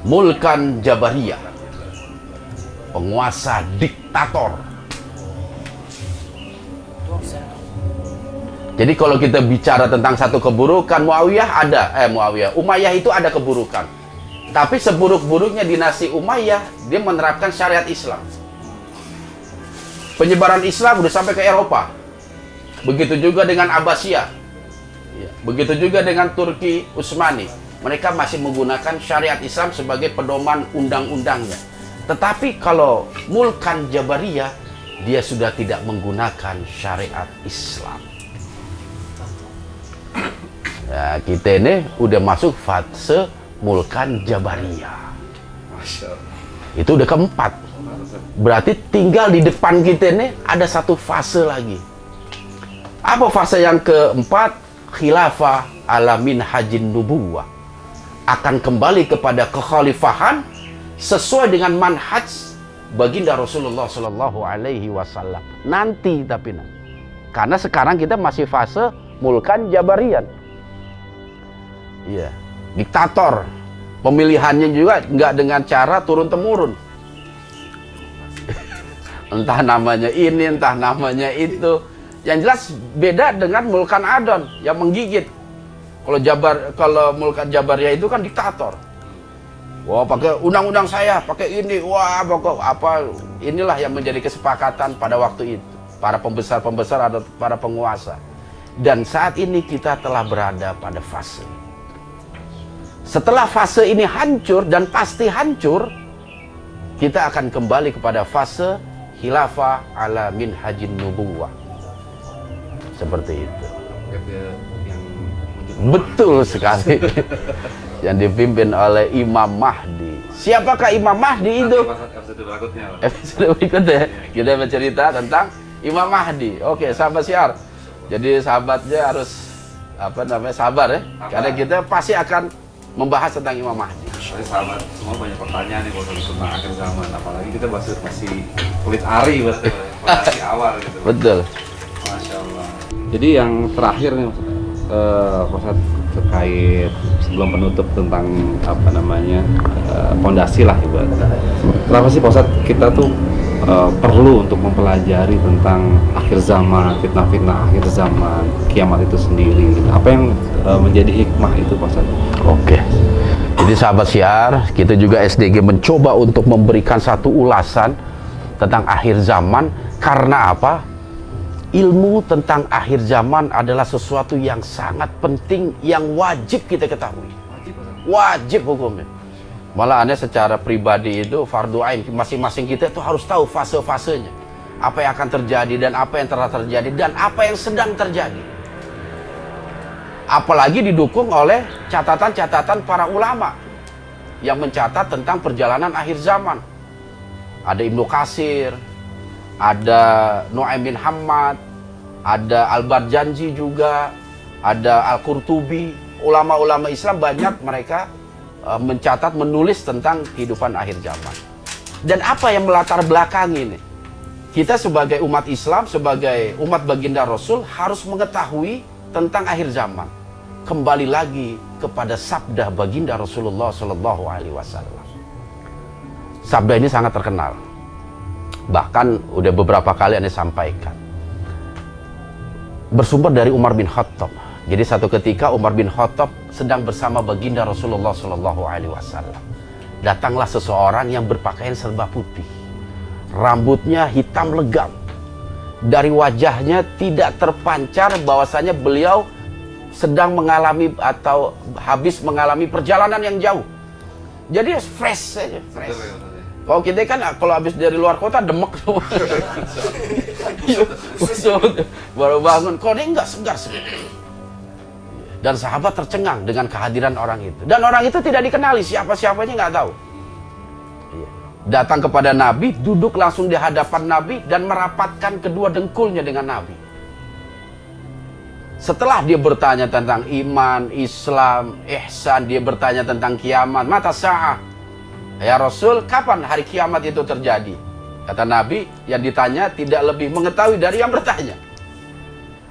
Mulkan Jabariyah. Penguasa diktator. Jadi kalau kita bicara tentang satu keburukan, Umayyah itu ada keburukan. Tapi seburuk-buruknya dinasti Umayyah, dia menerapkan syariat Islam. Penyebaran Islam udah sampai ke Eropa. Begitu juga dengan Abbasiyah. Begitu juga dengan Turki Utsmani. Mereka masih menggunakan syariat Islam sebagai pedoman undang-undangnya. Tetapi kalau mulkan Jabariyah, dia sudah tidak menggunakan syariat Islam. Nah, kita ini udah masuk fase mulkan Jabariyah. Itu udah keempat. Berarti tinggal di depan kita ini ada satu fase lagi. Apa fase yang keempat? Khilafah ala minhajin nubuwah. Akan kembali kepada kekhalifahan sesuai dengan manhaj baginda Rasulullah Shallallahu Alaihi Wasallam. Nanti tapi karena sekarang kita masih fase mulkan Jabariyah. Iya. Diktator, pemilihannya juga nggak dengan cara turun-temurun. Entah namanya ini, entah namanya itu. Yang jelas beda dengan mulkan adon yang menggigit. Kalau mulkan Jabariyah itu kan diktator. Wah, pakai undang-undang saya, pakai ini, wah, pokok apa? Inilah yang menjadi kesepakatan pada waktu itu. Para pembesar-pembesar atau para penguasa. Dan saat ini kita telah berada pada fase. Setelah fase ini hancur dan pasti hancur, kita akan kembali kepada fase khilafah ala minhajin nubuwah. Seperti itu. Betul sekali. Yang dipimpin oleh Imam Mahdi. Siapakah Imam Mahdi itu? Episode berikutnya kita bercerita tentang Imam Mahdi. Oke, sahabat Syiar. Jadi sahabatnya harus sabar ya. Karena kita pasti akan membahas tentang Imam Mahdi. Jadi sahabat semua banyak pertanyaan nih tentang akhir zaman, apalagi kita masih kulit ari masih awal gitu. Betul. Masya Allah. Jadi yang terakhir nih Ustaz, terkait sebelum penutup tentang fondasi lah ibaratnya. Kenapa sih Ustaz kita tuh perlu untuk mempelajari tentang akhir zaman, fitnah-fitnah akhir zaman, kiamat itu sendiri? Apa yang menjadi hikmah itu Ustaz? Oke. Jadi sahabat Syiar, kita juga SDG mencoba untuk memberikan satu ulasan tentang akhir zaman. Karena apa? Ilmu tentang akhir zaman adalah sesuatu yang sangat penting, yang wajib kita ketahui. Wajib hukumnya. Malah aneh secara pribadi itu fardu ain, masing-masing kita itu harus tahu fase-fasenya. Apa yang akan terjadi dan apa yang telah terjadi dan apa yang sedang terjadi. Apalagi didukung oleh catatan-catatan para ulama yang mencatat tentang perjalanan akhir zaman. Ada Ibnu Katsir, ada Nu'aim bin Hammad, ada Al-Barjanji juga, ada Al-Qurtubi. Ulama-ulama Islam banyak mereka mencatat, menulis tentang kehidupan akhir zaman. Dan apa yang melatar belakangi ini? Kita sebagai umat Islam, sebagai umat baginda Rasul harus mengetahui tentang akhir zaman. Kembali lagi kepada sabda baginda Rasulullah Shallallahu Alaihi Wasallam. Sabda ini sangat terkenal. Bahkan udah beberapa kali Anda sampaikan. bersumber dari Umar bin Khattab. Jadi satu ketika Umar bin Khattab sedang bersama baginda Rasulullah SAW. Datanglah seseorang yang berpakaian serba putih, rambutnya hitam legam. Dari wajahnya tidak terpancar bahwasanya beliau sedang mengalami atau habis mengalami perjalanan yang jauh. Jadi fresh saja, fresh. Kalau kita kan kalau habis dari luar kota demek semua. Baru bangun, kok dia enggak segar. Dan sahabat tercengang dengan kehadiran orang itu. Dan orang itu tidak dikenali, siapa-siapanya nggak tahu. Datang kepada Nabi, duduk langsung di hadapan Nabi dan merapatkan kedua dengkulnya dengan Nabi. Setelah dia bertanya tentang iman, Islam, ihsan, dia bertanya tentang kiamat, mata sa'ah. Ya Rasul, kapan hari kiamat itu terjadi? Kata Nabi, yang ditanya tidak lebih mengetahui dari yang bertanya.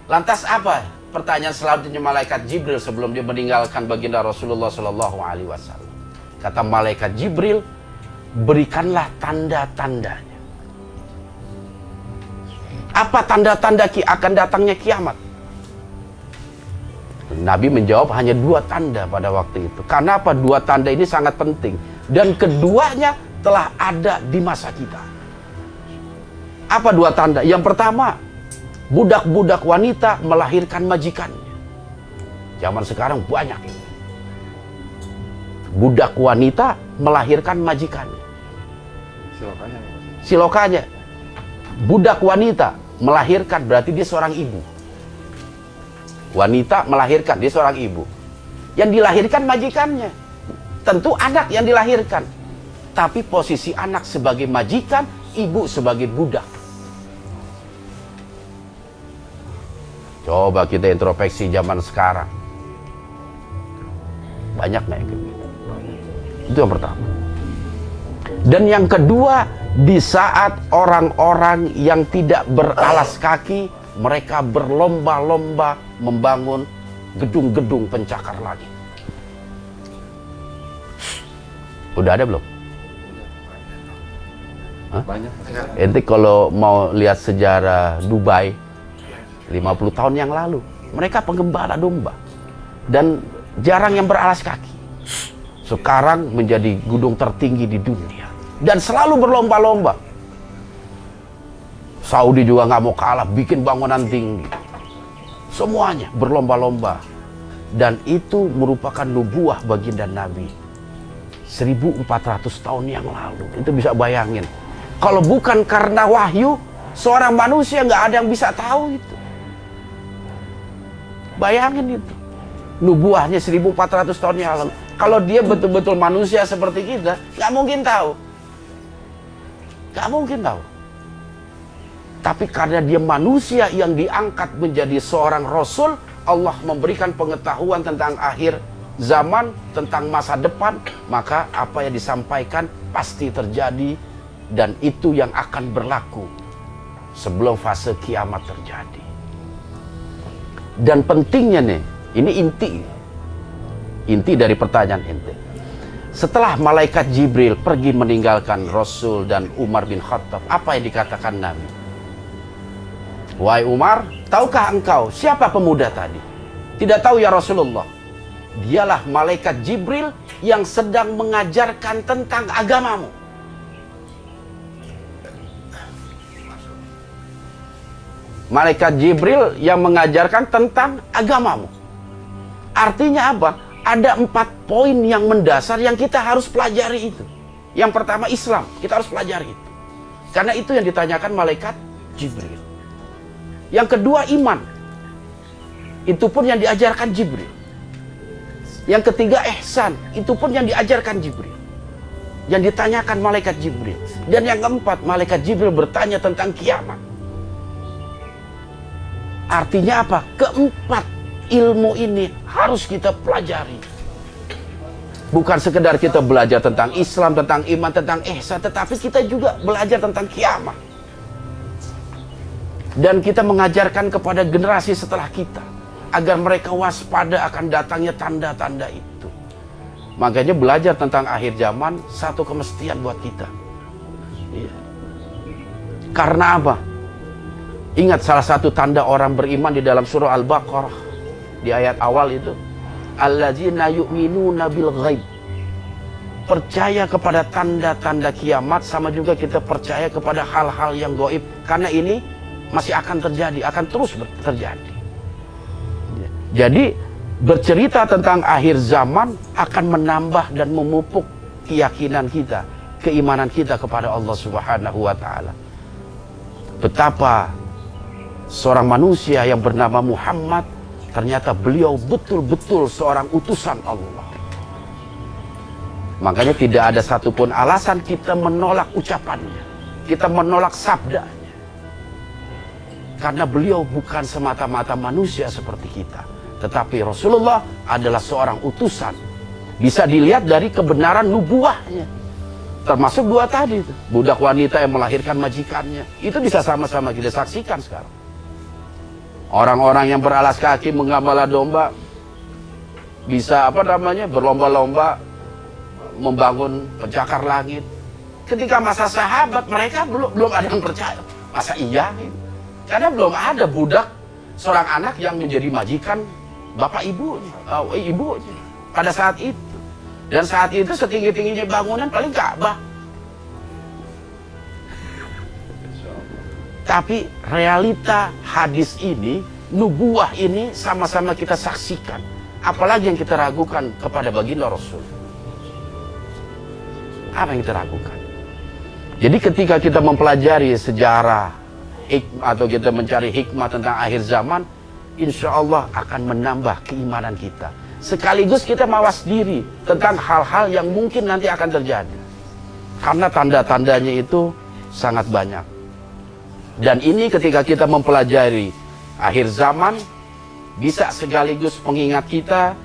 Lantas apa pertanyaan selanjutnya malaikat Jibril sebelum dia meninggalkan baginda Rasulullah SAW? Kata malaikat Jibril, berikanlah tanda-tandanya. Apa tanda-tanda akan datangnya kiamat? Nabi menjawab hanya 2 tanda pada waktu itu. Karena apa? 2 tanda ini sangat penting. Dan keduanya telah ada di masa kita. Apa 2 tanda? Yang pertama, budak-budak wanita melahirkan majikannya. Zaman sekarang banyak ini. Budak wanita melahirkan majikannya. Silokanya. Budak wanita melahirkan berarti dia seorang ibu. Wanita melahirkan, dia seorang ibu. Yang dilahirkan majikannya. Tentu anak yang dilahirkan. Tapi posisi anak sebagai majikan, ibu sebagai budak. Coba kita introspeksi zaman sekarang. Banyak nggak yang gitu? Itu yang pertama. Dan yang kedua, di saat orang-orang yang tidak beralas kaki, mereka berlomba-lomba membangun gedung-gedung pencakar langit. Udah ada belum? Banyak. Ente kalau mau lihat sejarah Dubai 50 tahun yang lalu, mereka penggembala domba dan jarang yang beralas kaki. Sekarang menjadi gedung tertinggi di dunia dan selalu berlomba-lomba. Saudi juga nggak mau kalah, bikin bangunan tinggi. Semuanya berlomba-lomba. Dan itu merupakan nubuah baginda Nabi 1400 tahun yang lalu. Itu bisa bayangin. Kalau bukan karena wahyu, seorang manusia nggak ada yang bisa tahu itu. Bayangin itu. Nubuahnya 1400 tahun yang lalu. Kalau dia betul-betul manusia seperti kita, nggak mungkin tahu. Nggak mungkin tahu. Tapi karena dia manusia yang diangkat menjadi seorang rasul, Allah memberikan pengetahuan tentang akhir zaman, tentang masa depan, maka apa yang disampaikan pasti terjadi dan itu yang akan berlaku sebelum fase kiamat terjadi. Dan pentingnya nih, ini inti dari pertanyaan ente. Setelah malaikat Jibril pergi meninggalkan Rasul dan Umar bin Khattab, apa yang dikatakan Nabi? Wahai Umar, tahukah engkau siapa pemuda tadi? Tidak tahu ya Rasulullah. Dialah malaikat Jibril yang sedang mengajarkan tentang agamamu. Malaikat Jibril yang mengajarkan tentang agamamu. Artinya apa? Ada 4 poin yang mendasar yang kita harus pelajari itu. Yang pertama Islam, kita harus pelajari itu. Karena itu yang ditanyakan malaikat Jibril. Yang kedua iman. Itu pun yang diajarkan Jibril. Yang ketiga ihsan. Itu pun yang diajarkan Jibril. Yang ditanyakan malaikat Jibril. Dan yang keempat, malaikat Jibril bertanya tentang kiamat. Artinya apa? Keempat ilmu ini harus kita pelajari. Bukan sekedar kita belajar tentang Islam, tentang iman, tentang ihsan, tetapi kita juga belajar tentang kiamat. Dan kita mengajarkan kepada generasi setelah kita agar mereka waspada akan datangnya tanda-tanda itu. Makanya belajar tentang akhir zaman satu kemestian buat kita. Iya. Karena apa? Ingat salah satu tanda orang beriman di dalam surah Al-Baqarah di ayat awal itu, alladzina yu'minuna bil ghaib. Percaya kepada tanda-tanda kiamat, sama juga kita percaya kepada hal-hal yang gaib, karena ini masih akan terjadi, akan terus terjadi. Jadi bercerita tentang akhir zaman akan menambah dan memupuk keyakinan kita, keimanan kita kepada Allah Subhanahu wa Ta'ala. Betapa seorang manusia yang bernama Muhammad, ternyata beliau betul-betul seorang utusan Allah. Makanya tidak ada satupun alasan kita menolak ucapannya, kita menolak sabdanya, karena beliau bukan semata-mata manusia seperti kita, tetapi Rasulullah adalah seorang utusan. Bisa dilihat dari kebenaran nubuahnya. Termasuk dua tadi, budak wanita yang melahirkan majikannya. Itu bisa sama-sama kita saksikan sekarang. Orang-orang yang beralas kaki menggembala domba, bisa berlomba-lomba membangun pencakar langit. Ketika masa sahabat, mereka belum ada yang percaya. Masa iya? Karena belum ada budak, seorang anak yang menjadi majikan bapak ibunya, pada saat itu. Dan saat itu setinggi-tingginya bangunan paling Ka'bah. Tapi realita hadis ini, nubuah ini sama-sama kita saksikan. Apalagi yang kita ragukan kepada baginda Rasul? Apa yang kita ragukan? Jadi ketika kita mempelajari sejarah atau kita mencari hikmah tentang akhir zaman, insya Allah akan menambah keimanan kita. Sekaligus kita mawas diri tentang hal-hal yang mungkin nanti akan terjadi. Karena tanda-tandanya itu sangat banyak. Dan ini ketika kita mempelajari akhir zaman, bisa sekaligus pengingat kita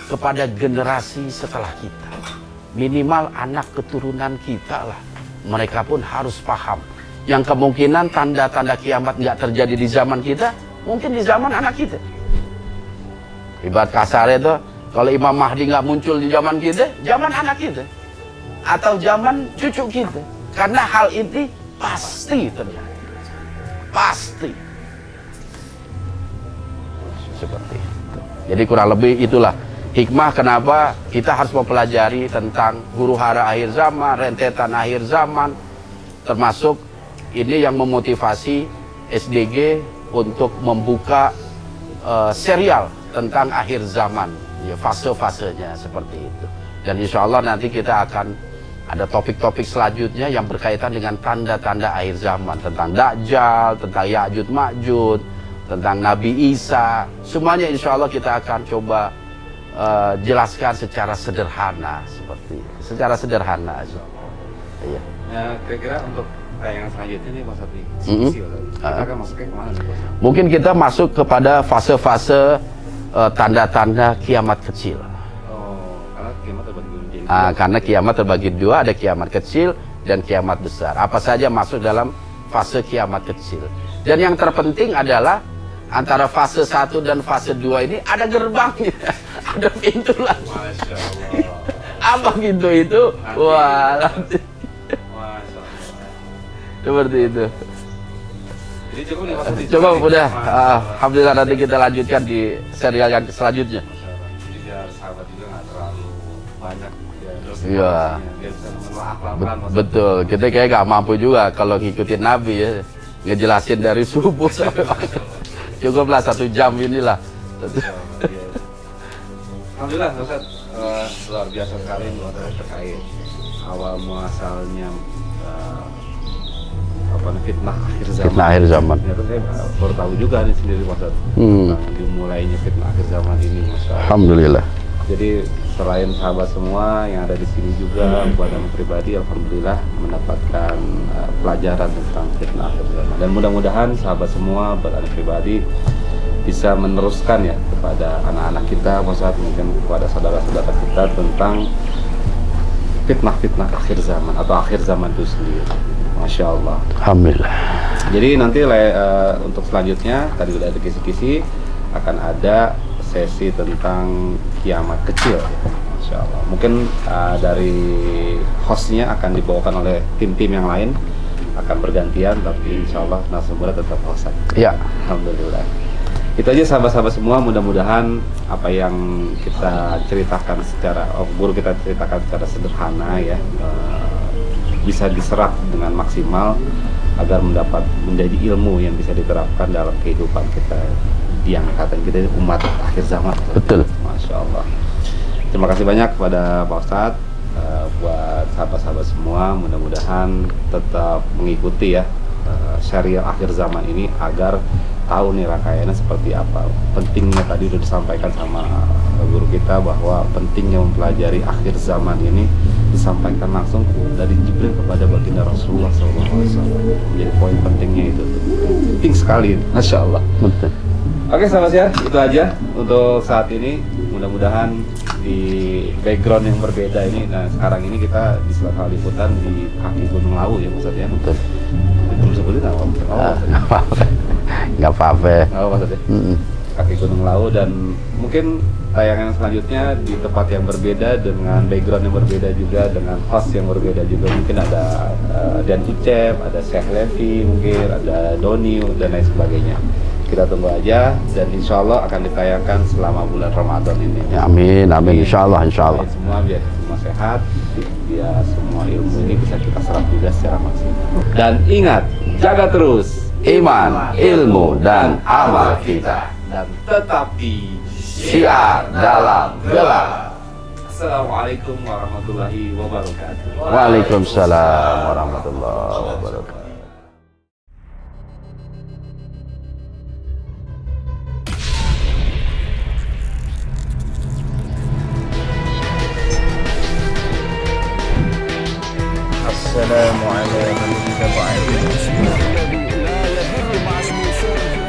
kepada generasi setelah kita. Minimal anak keturunan kita lah. Mereka pun harus paham. Yang kemungkinan tanda-tanda kiamat nggak terjadi di zaman kita, mungkin di zaman anak kita. Ibarat kasar itu, kalau Imam Mahdi nggak muncul di zaman kita, zaman anak kita. Atau zaman cucu kita. Karena hal ini pasti terjadi. Pasti. Seperti itu. Jadi kurang lebih itulah hikmah kenapa kita harus mempelajari tentang huru hara akhir zaman, rentetan akhir zaman. Termasuk ini yang memotivasi SDG untuk membuka serial tentang akhir zaman, ya, fase-fasenya seperti itu. Dan insya Allah nanti kita akan ada topik-topik selanjutnya yang berkaitan dengan tanda-tanda akhir zaman, tentang Dajjal, tentang Ya'jud Ma'jud, tentang Nabi Isa. Semuanya insya Allah kita akan coba jelaskan secara sederhana, secara sederhana aja. Iya. Ya, kira-kira untuk tayangan selanjutnya nih Mas Abdi, kita akan masuknya kemana nih Mas? Mungkin kita masuk kepada fase-fase tanda-tanda kiamat kecil. Oh, karena kiamat terbagi menjadi karena kiamat terbagi dua, ada kiamat kecil dan kiamat besar. Apa saja masuk dalam fase kiamat kecil. Dan yang terpenting adalah antara fase 1 dan fase 2 ini ada gerbangnya, ada pintu lah. Masya Allah. Apa pintu itu? Wah, seperti itu. Jadi cukup nih Mas Abdi. Coba udah, alhamdulillah nanti kita lanjutkan di serial yang selanjutnya. Jadi biar sahabat juga nggak terlalu banyak ya, terus Iya. biar bisa menelaah pelan-pelan Mas Abdi. Betul, kita kayak gak mampu juga kalau ngikutin Nabi ya, ngejelasin dari subuh sampai maghrib. Cukuplah 1 jam inilah. Alhamdulillah Ustaz, luar biasa sekali terkait awal muasalnya fitnah akhir zaman. Fitnah akhir zaman. Ternyata saya baru tahu juga nih sendiri Mas Ustaz, tentang dimulainya fitnah akhir zaman ini, Masya Allah. Alhamdulillah. Jadi selain sahabat semua yang ada di sini juga, buat yang pribadi, alhamdulillah mendapatkan pelajaran tentang fitnah akhir zaman. Dan mudah-mudahan sahabat semua, buat anak pribadi, bisa meneruskan ya kepada anak-anak kita, maksudnya mungkin kepada saudara-saudara kita tentang fitnah-fitnah akhir zaman atau akhir zaman itu sendiri. Masya Allah. Alhamdulillah. Jadi nanti untuk selanjutnya tadi udah ada kisi-kisi, akan ada sesi tentang kiamat kecil. Masya Allah. Mungkin dari hostnya akan dibawakan oleh tim-tim yang lain akan bergantian, tapi insya Allah narasumbernya tetap Ustaz. Ya. Alhamdulillah. Itu aja sahabat-sahabat semua, mudah-mudahan apa yang kita ceritakan secara guru kita ceritakan secara sederhana ya bisa diserap dengan maksimal agar menjadi ilmu yang bisa diterapkan dalam kehidupan kita yang kata kita umat akhir zaman. Betul. Masya Allah. Terima kasih banyak kepada Pak Ustadz, buat sahabat-sahabat semua, mudah-mudahan tetap mengikuti ya syariah akhir zaman ini agar tahu nih rangkaiannya seperti apa. Pentingnya tadi udah disampaikan sama guru kita bahwa pentingnya mempelajari akhir zaman ini disampaikan langsung dari Jibril kepada baginda Rasulullah SAW. Jadi poin pentingnya itu penting sekali, Masya Allah. Betul. Oke sahabat ya, itu aja untuk saat ini. Mudah-mudahan di background yang berbeda ini, nah sekarang ini kita di Selat Haliputan di kaki Gunung Lawu ya Ustaz ya. Betul. Belum sebutin apa? Nggak apa-apa. Ustaz ya. Kaki Gunung Lawu, dan mungkin tayangan selanjutnya di tempat yang berbeda dengan background yang berbeda juga, dengan host yang berbeda juga. Mungkin ada Dan Ucep, ada Syekh Levi, mungkin ada Doni dan lain sebagainya. Kita tunggu aja, dan insya Allah akan ditayangkan selama bulan Ramadan ini. Ya, amin, amin, insya Allah, insya Allah. Semua biar semua sehat, biar semua ilmu ini bisa kita serap juga secara maksimal. Dan ingat, jaga terus iman, ilmu, dan amal kita, dan tetap di Syiar Dalam Gelap. Assalamualaikum warahmatullahi wabarakatuh. Waalaikumsalam warahmatullahi wabarakatuh.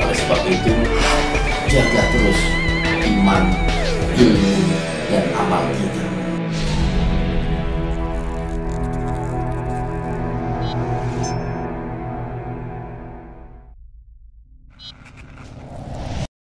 Oleh sebab itu, jaga terus iman, ilmu, dan amal kita.